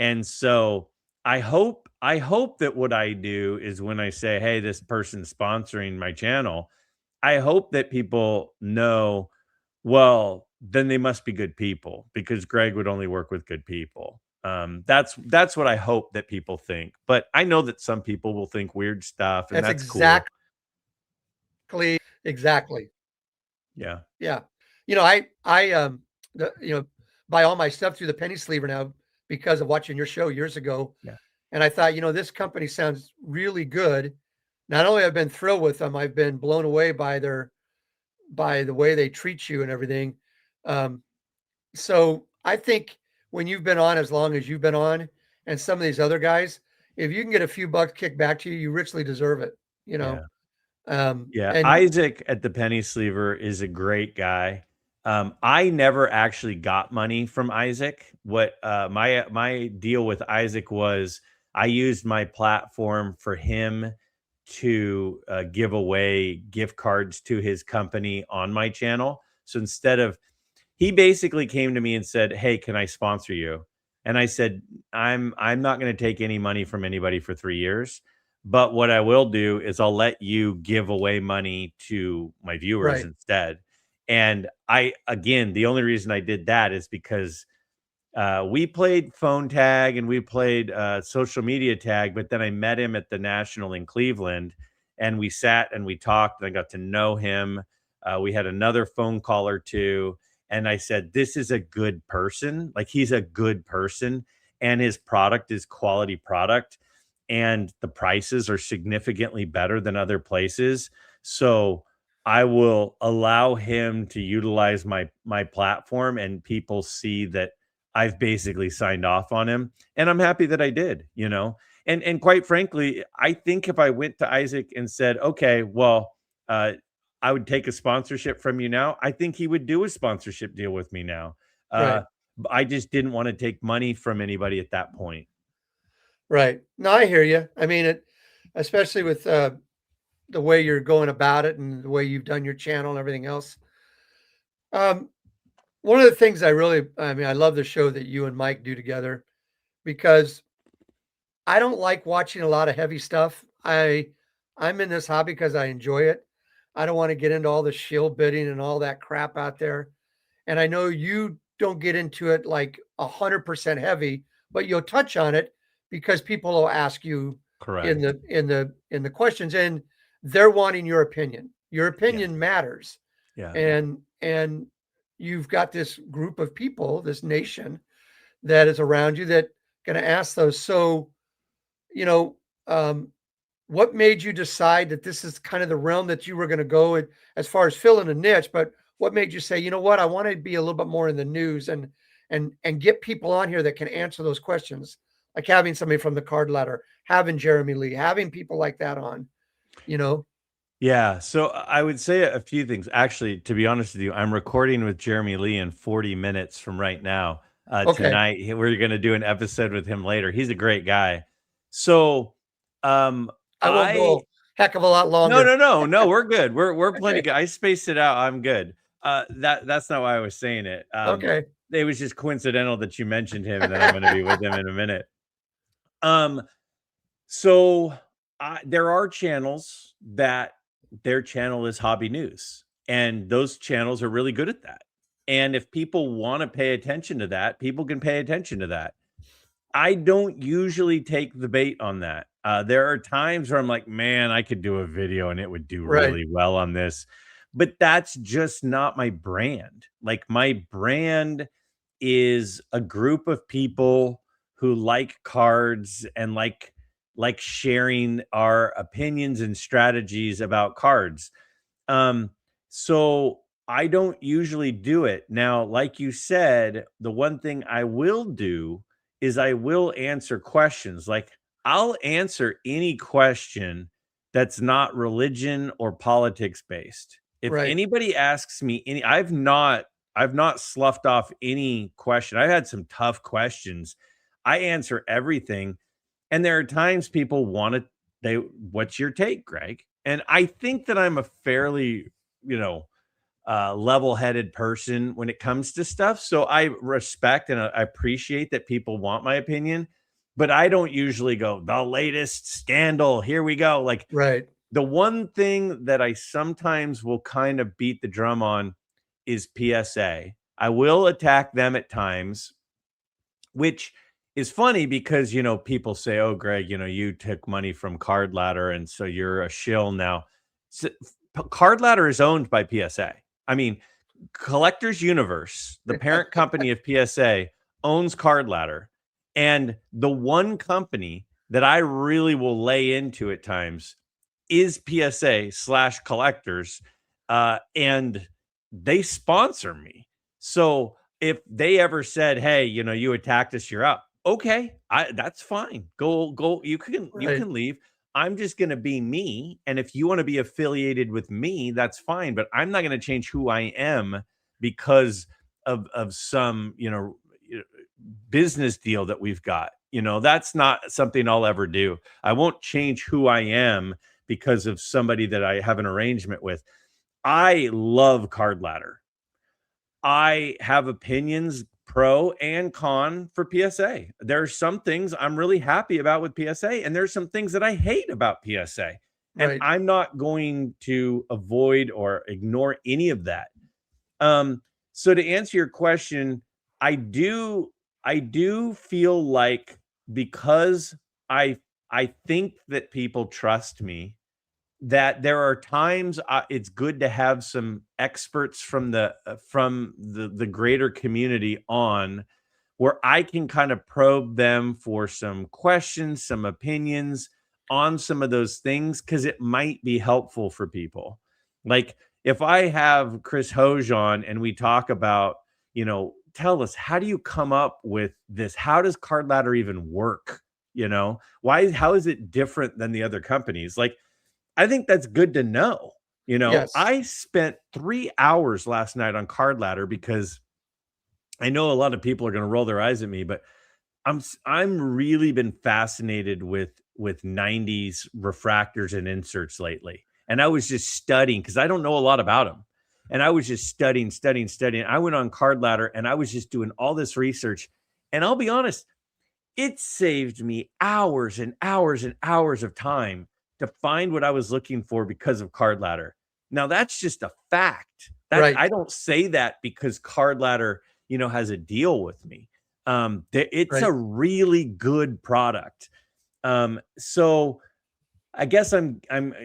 And so I hope that what I do is when I say, "Hey, this person's sponsoring my channel," I hope that people know, well, then they must be good people because Greg would only work with good people. That's what I hope that people think. But I know that some people will think weird stuff, and that's that's cool. exactly. Yeah. Yeah. The, buy all my stuff through the penny sleever now because of watching your show years ago. Yeah. And I thought, this company sounds really good. Not only I've been thrilled with them, I've been blown away by the way they treat you and everything. Um, so I think when you've been on as long as you've been on, and some of these other guys, if you can get a few bucks kicked back to you, you richly deserve it. You know, Yeah. Yeah, and Isaac at the Penny Sleever is a great guy. I never actually got money from Isaac. What my deal with Isaac was, I used my platform for him to give away gift cards to his company on my channel. So instead of he basically came to me and said, "Hey, can I sponsor you?" And I said, I'm not going to take any money from anybody for 3 years, but what I will do is I'll let you give away money to my viewers right, instead." And I again, the only reason I did that is because we played phone tag and we played social media tag, but then I met him at the National in Cleveland and we sat and we talked and I got to know him. We had another phone call or two. And I said, "This is a good person. Like he's a good person and his product is quality product and the prices are significantly better than other places. So I will allow him to utilize my platform and people see that I've basically signed off on him, and I'm happy that I did, you know? And quite frankly, I think if I went to Isaac and said, "Okay, well, uh, I would take a sponsorship from you now," I think he would do a sponsorship deal with me now. right, I just didn't wanna take money from anybody at that point. right. No, I hear you. I mean, especially with the way you're going about it and the way you've done your channel and everything else. Um, One of the things I mean, I love the show that you and Mike do together because I don't like watching a lot of heavy stuff. I'm in this hobby because I enjoy it. I don't want to get into all the shill bidding and all that crap out there. And I know you don't get into it like 100% heavy, but you'll touch on it because people will ask you Correct. in the questions, and they're wanting your opinion. Your Yeah, opinion matters. yeah, And you've got this group of people, this nation that is around you that going to ask those. So, you know, um, what made you decide that this is kind of the realm that you were going to go in as far as filling a niche? But what made you say, you know what, I want to be a little bit more in the news and get people on here that can answer those questions, like having somebody from the card ladder, having Jeremy Lee, having people like that on, you know? yeah. So I would say a few things. Actually, to be honest with you, I'm recording with Jeremy Lee in 40 minutes from right now. Okay, Tonight, we're going to do an episode with him later. He's a great guy. So, I won't go I a heck of a lot no, longer. no, no, no. We're good. We're plenty Okay, good. I spaced it out. I'm good. That's not why I was saying it. okay, It was just coincidental that you mentioned him, and then I'm going to be with him in a minute. Um, so there are channels that their channel is hobby news, and those channels are really good at that. And if people want to pay attention to that, people can pay attention to that. I don't usually take the bait on that. There are times where I'm like, man, I could do a video and it would do right, really well on this. But that's just not my brand. Like, my brand is a group of people who like cards and like sharing our opinions and strategies about cards. Um, so I don't usually do it. Now, like you said, the one thing I will do is I will answer questions. Like I'll answer any question that's not religion or politics based. If Right. anybody asks me any, I've not sloughed off any question. I've had some tough questions. I answer everything. And there are times people want to, what's your take, Greg? And I think that I'm a fairly, you know, level-headed person when it comes to stuff. So I respect and I appreciate that people want my opinion, but I don't usually go, the latest scandal, here we go. Like, Right. the one thing that I sometimes will kind of beat the drum on is PSA. I will attack them at times, which is funny because, people say, "Oh, Greg, you took money from Card Ladder, and so you're a shill now." So, Card Ladder is owned by PSA. I mean, Collectors Universe, the parent company of PSA, owns Card Ladder, and the one company that I really will lay into at times is PSA slash Collectors, and they sponsor me. So if they ever said, "Hey, you attacked us, you're up," okay, that's fine. Go. You Right. can leave. I'm just going to be me, and if you want to be affiliated with me, that's fine. But I'm not going to change who I am because of some business deal that we've got. That's not something I'll ever do. I won't change who I am because of somebody that I have an arrangement with. I love Card Ladder. I have opinions pro and con for PSA. There are some things I'm really happy about with PSA, and there's some things that I hate about PSA. And Right. I'm not going to avoid or ignore any of that. Um, so to answer your question, I do I do feel like because I I think that people trust me, that there are times, it's good to have some experts from the greater community on, where I can kind of probe them for some questions, some opinions on some of those things, because it might be helpful for people. Like, if I have Chris Hoge on and we talk about, tell us, how do you come up with this? How does Card Ladder even work? How is it different than the other companies? Like, I think that's good to know. Yes. I spent 3 hours last night on Card Ladder because I know a lot of people are going to roll their eyes at me, but I'm really been fascinated with 90s refractors and inserts lately. And I was just studying because I don't know a lot about them. And I was just studying. I went on Card Ladder and I was just doing all this research. And I'll be honest, it saved me hours and hours and hours of time to find what I was looking for because of Card Ladder. Now that's just a fact. That Right. I don't say that because Card Ladder, has a deal with me. It's a Right. really good product. So I guess I'm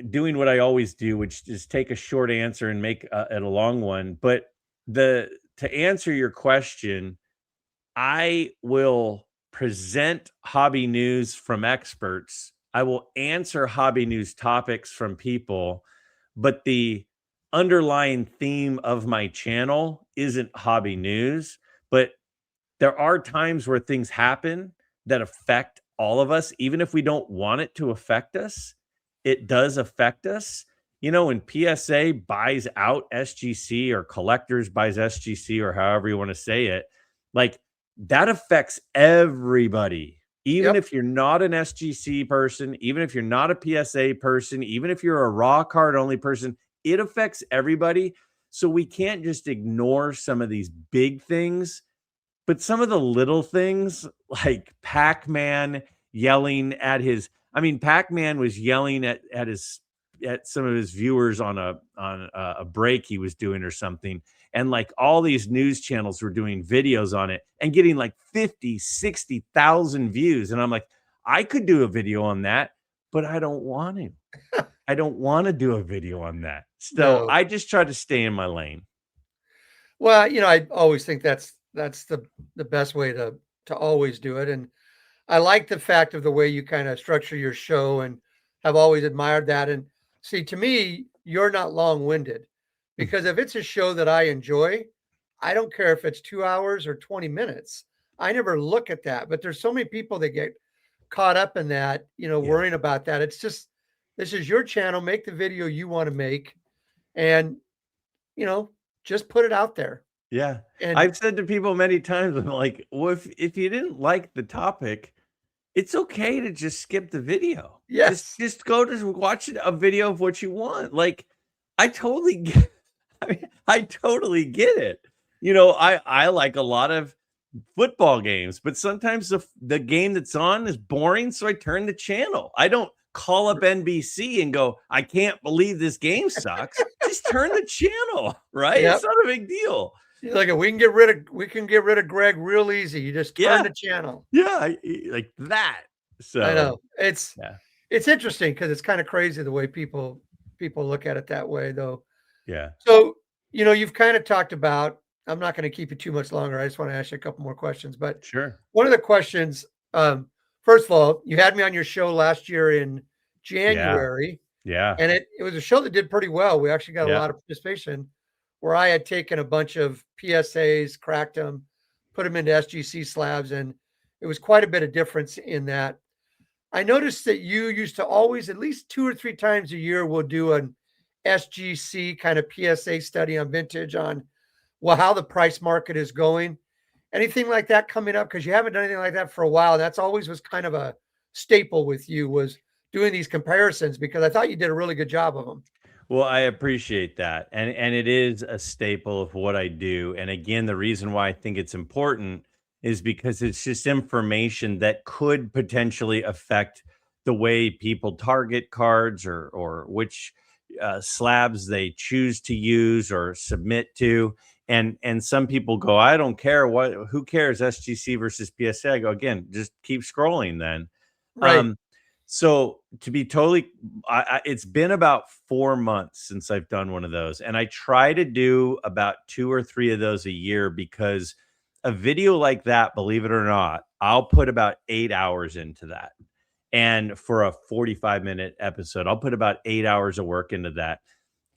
doing what I always do, which is take a short answer and make it a long one. But the to answer your question, I will present hobby news from experts. I will answer hobby news topics from people, but the underlying theme of my channel isn't hobby news. But there are times where things happen that affect all of us, even if we don't want it to affect us. It does affect us. When PSA buys out SGC or Collectors buys SGC or however you want to say it, like, that affects everybody. Even Yep. if you're not an SGC person, even if you're not a PSA person, even if you're a raw card only person, it affects everybody. So we can't just ignore some of these big things, but some of the little things, like Pac-Man yelling at his I mean, Pac-Man was yelling at some of his viewers on a break he was doing or something, and, like, all these news channels were doing videos on it and getting, like, 50, 60,000 views, and I'm like, "I could do a video on that, but I don't want to. I don't wanna do a video on that." So, No. I just try to stay in my lane. Well, I always think that's the best way to always do it, and I like the fact of the way you kinda structure your show and have always admired that, and see, to me, you're not long-winded, because if it's a show that I enjoy, I don't care if it's 2 hours or 20 minutes. I never look at that, but there's so many people that get caught up in that, Yeah. worrying about that. It's just, this is your channel. Make the video you want to make, and you know, just put it out there. Yeah. And I've said to people many times, I'm like, "Well, if you didn't like the topic, it's okay to just skip the video. yes, Just go to watch a video of what you want." Like, I totally get I mean, I totally get it. I like a lot of football games, but sometimes the game that's on is boring, so I turn the channel. I don't call up NBC and go, "I can't believe this game sucks." Just turn the channel, right? It's yep. not a big deal. Like we can get rid of Greg real easy. You just turn Yeah, the channel. yeah, like that. I So, know. It's yeah, it's interesting because it's kind of crazy the way people look at it that way, though. yeah, So, you've kind of talked about, I'm not going to keep you too much longer. I just want to ask you a couple more questions. But sure. one of the questions, first of all, you had me on your show last year in Yeah, January, yeah, and it was a show that did pretty well. We actually got a yeah. lot of participation, where I had taken a bunch of PSAs, cracked them, put them into SGC slabs, and it was quite a bit of difference in that. I noticed that you used to always, at least 2 or 3 times a year, will do an SGC kind of PSA study on vintage, on, well, how the price market is going. Anything like that coming up? Because you haven't done anything like that for a while. That's always was kind of a staple with you, was doing these comparisons, because I thought you did a really good job of them. Well, I appreciate that, and it is a staple of what I do. And again, the reason why I think it's important is because it's just information that could potentially affect the way people target cards, or which slabs they choose to use or submit to. And some people go, "I don't care, what, who cares, SGC versus PSA." I go, again, just keep scrolling then. Right. Um, so to be totally, it's been about 4 months since I've done one of those, and I try to do about 2 or 3 of those a year, because a video like that, believe it or not, I'll put about 8 hours into that. And for a 45-minute episode, I'll put about 8 hours of work into that.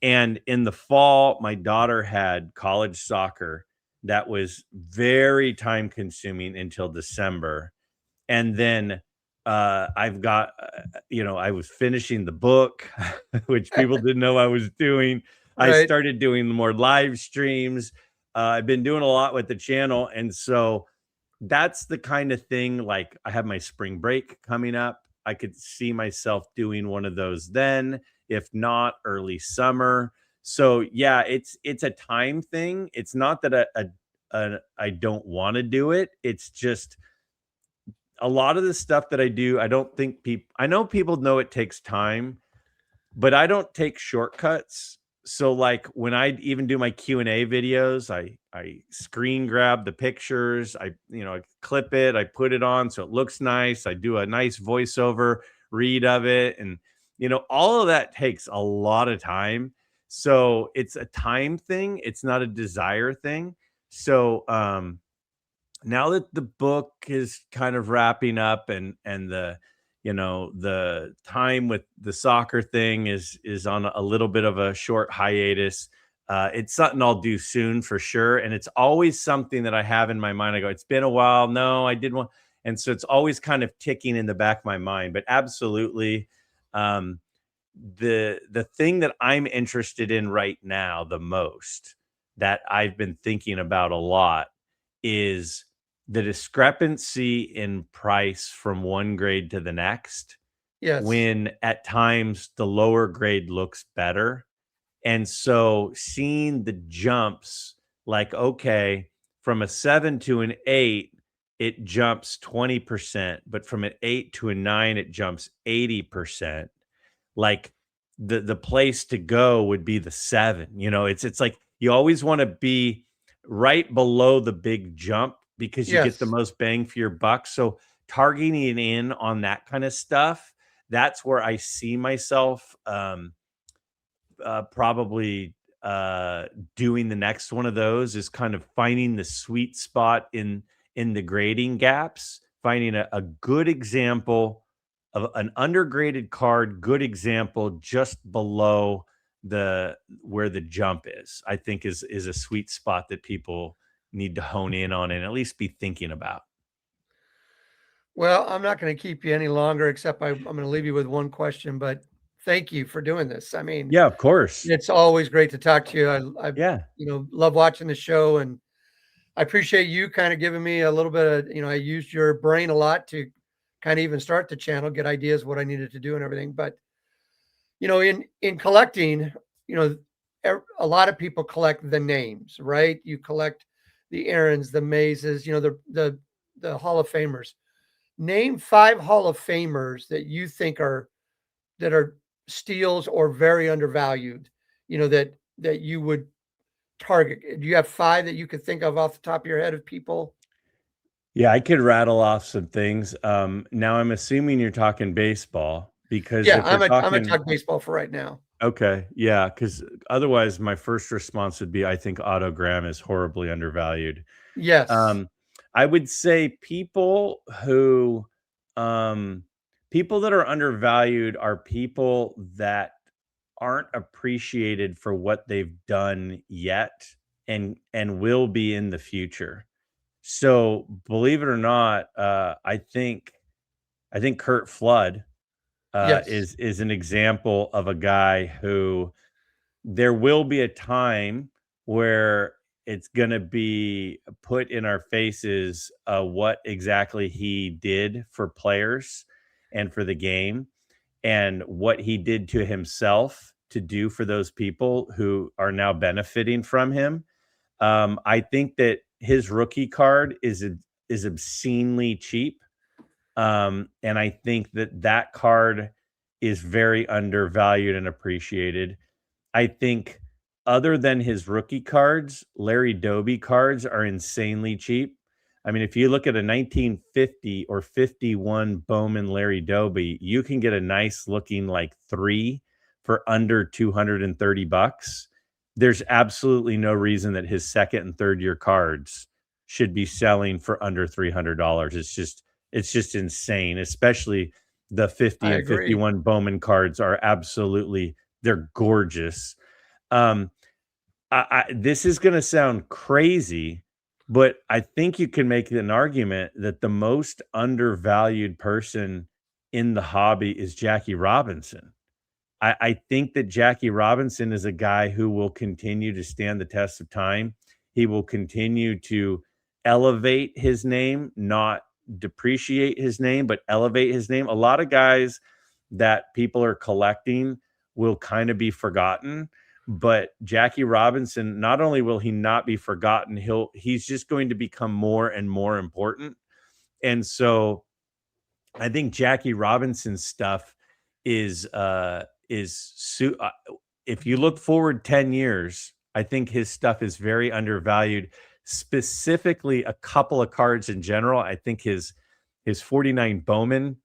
And in the fall, my daughter had college soccer that was very time consuming until December. And then I've got, I was finishing the book, which people didn't know I was doing. I Right. started doing more live streams. I've been doing a lot with the channel. And so that's the kind of thing, like, I have my spring break coming up. I could see myself doing one of those then, if not early summer. So yeah, it's a time thing. It's not that I don't want to do it. It's just a lot of the stuff that I do, I don't think people, I know people know it takes time, but I don't take shortcuts. So like when I even do my Q&A videos, I screen grab the pictures, I clip it, I put it on so it looks nice. I do a nice voiceover read of it, and all of that takes a lot of time. So it's a time thing, it's not a desire thing. So now that the book is kind of wrapping up, and the time with the soccer thing is on a little bit of a short hiatus. It's something I'll do soon for sure, and it's always something that I have in my mind. I go, it's been a while, no, I did one. And so it's always kind of ticking in the back of my mind. But absolutely, um the thing that I'm interested in right now the most, that I've been thinking about a lot, is the discrepancy in price from one grade to the next, Yes. when at times the lower grade looks better. And so seeing the jumps, like, okay, from a 7 to an 8, it jumps 20%, but from an 8 to a 9, it jumps 80%. Like, the place to go would be the 7. It's like you always want to be right below the big jump, because you get the Yes. most bang for your buck. So targeting in on that kind of stuff, that's where I see myself probably doing the next one of those, is kind of finding the sweet spot in the grading gaps, finding a good example of an undergraded card, good example just below the where the jump is. I think is a sweet spot that people need to hone in on and at least be thinking about. Well, I'm not going to keep you any longer, except I'm going to leave you with one question. But thank you for doing this. I mean, Yeah, of course. it's always great to talk to you. I Yeah. love watching the show, and I appreciate you kind of giving me a little bit of, I used your brain a lot to kind of even start the channel, get ideas what I needed to do and everything. But in collecting, you know, a lot of people collect the names, right? You collect the Aarons, the Mazes, the Hall of Famers. Name 5 Hall of Famers that you think that are steals or very undervalued, that you would target. Do you have 5 that you could think of off the top of your head of people? Yeah, I could rattle off some things. Now I'm assuming you're talking baseball because Yeah, if we're I'm a talking talk baseball for right now. okay, yeah, because otherwise my first response would be I think Otto Graham is horribly undervalued. Yes. Um, I would say um, people that are undervalued are people that aren't appreciated for what they've done yet and will be in the future. So believe it or not, I think Kurt Flood Yes. is an example of a guy who there will be a time where it's going to be put in our faces what exactly he did for players and for the game and what he did to himself to do for those people who are now benefiting from him. I think that his rookie card is obscenely cheap, and I think that that card is very undervalued and appreciated. I think other than his rookie cards, Larry Doby cards are insanely cheap. I mean, if you look at a 1950 or 51 Bowman Larry Doby, you can get a nice looking like 3 for under 230 bucks. There's absolutely no reason that his second and third year cards should be selling for under $300. It's just insane, especially the 50 I and agree. 51 Bowman cards are absolutely they're gorgeous. Um, this is going to sound crazy, but I think you can make an argument that the most undervalued person in the hobby is Jackie Robinson. I think that Jackie Robinson is a guy who will continue to stand the test of time. He will continue to elevate his name, not depreciate his name, but elevate his name. A lot of guys that people are collecting will kind of be forgotten, but Jackie Robinson, not only will he not be forgotten, he's just going to become more and more important. And so I think Jackie Robinson's stuff if you look forward 10 years, I think his stuff is very undervalued. Specifically, a couple of cards in general. I think his 49 Bowman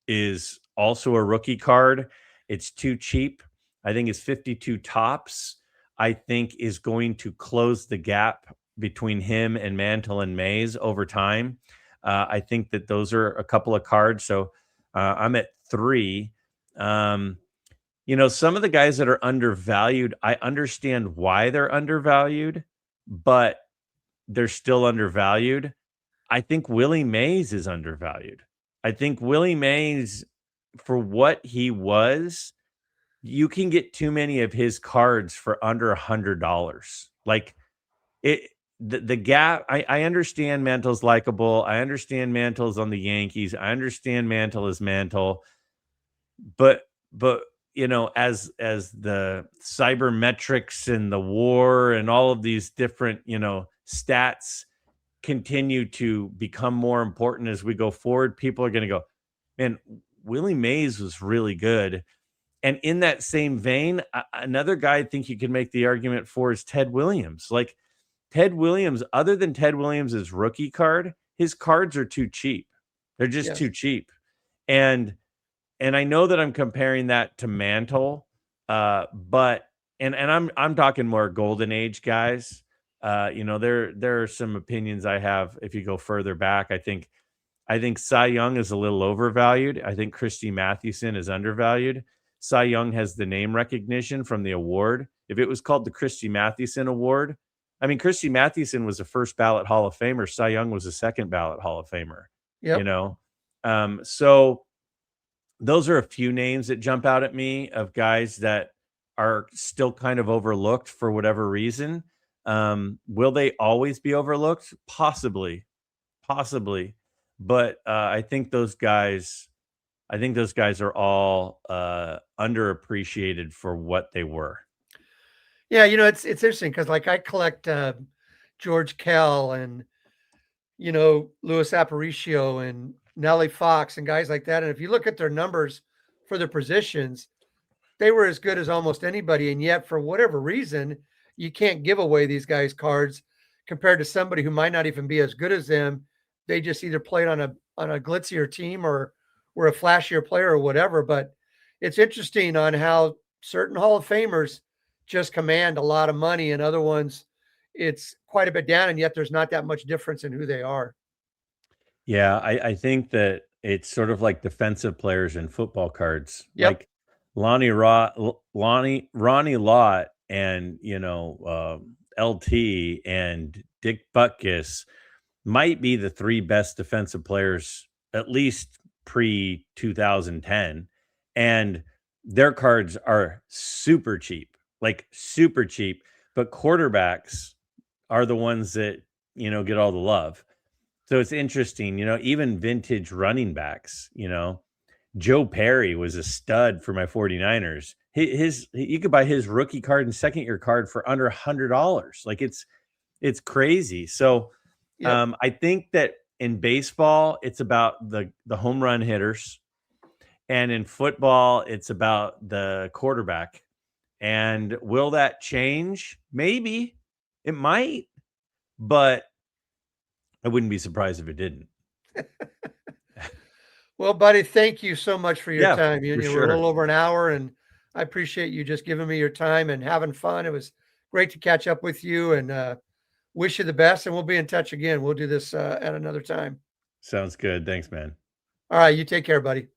is also a rookie card. It's too cheap. I think his 52 tops, I think, is going to close the gap between him and Mantle and Mays over time. I think that those are a couple of cards. So I'm at 3. Um, some of the guys that are undervalued, I understand why they're undervalued, but they're still undervalued. I think Willie Mays is undervalued. I think Willie Mays, for what he was, you can get too many of his cards for under $100. Like it, the gap. I understand Mantle's likable. I understand Mantle's on the Yankees. I understand Mantle is Mantle, but as the cybermetrics and the war and all of these different stats continue to become more important as we go forward, people are going to go, man, Willie Mays was really good. And in that same vein, another guy I think you can make the argument for is Ted Williams. Like Ted Williams, other than Ted Williams' rookie card, his cards are too cheap. They're just Yes. too cheap. And I know that I'm comparing that to Mantle, but I'm talking more golden age guys. There are some opinions I have if you go further back. I think Cy Young is a little overvalued. I think Christy Mathewson is undervalued. Cy Young has the name recognition from the award. If it was called the Christy Mathewson Award, I mean, Christy Mathewson was a first ballot Hall of Famer. Cy Young was a second ballot Hall of Famer, you Yep. know? So those are a few names that jump out at me of guys that are still kind of overlooked for whatever reason. Will they always be overlooked? Possibly, possibly. But I think those guys are all underappreciated for what they were. Yeah, it's interesting because like I collect George Kell and Louis Aparicio and Nellie Fox and guys like that. And if you look at their numbers for their positions, they were as good as almost anybody. And yet, for whatever reason, you can't give away these guys cards compared to somebody who might not even be as good as them. They just either played on a glitzier team or were a flashier player or whatever. But it's interesting on how certain Hall of Famers just command a lot of money and other ones it's quite a bit down, and yet there's not that much difference in who they are. Yeah, I think that it's sort of like defensive players in football cards, Yep. like Ronnie Lott, and LT and Dick Butkus might be the three best defensive players, at least pre 2010, and their cards are super cheap, like super cheap. But quarterbacks are the ones that get all the love. So it's interesting, even vintage running backs, Joe Perry was a stud for my 49ers. You could buy his rookie card and second year card for under $100. Like it's crazy. So Yep. I think that in baseball, it's about the home run hitters, and in football, it's about the quarterback. And will that change? Maybe it might, but I wouldn't be surprised if it didn't. Well, buddy, thank you so much for your Yeah, time. for We're a sure. little over an hour, and I appreciate you just giving me your time and having fun. It was great to catch up with you, and wish you the best. And we'll be in touch again. We'll do this at another time. Sounds good. Thanks, man. All right, you take care, buddy.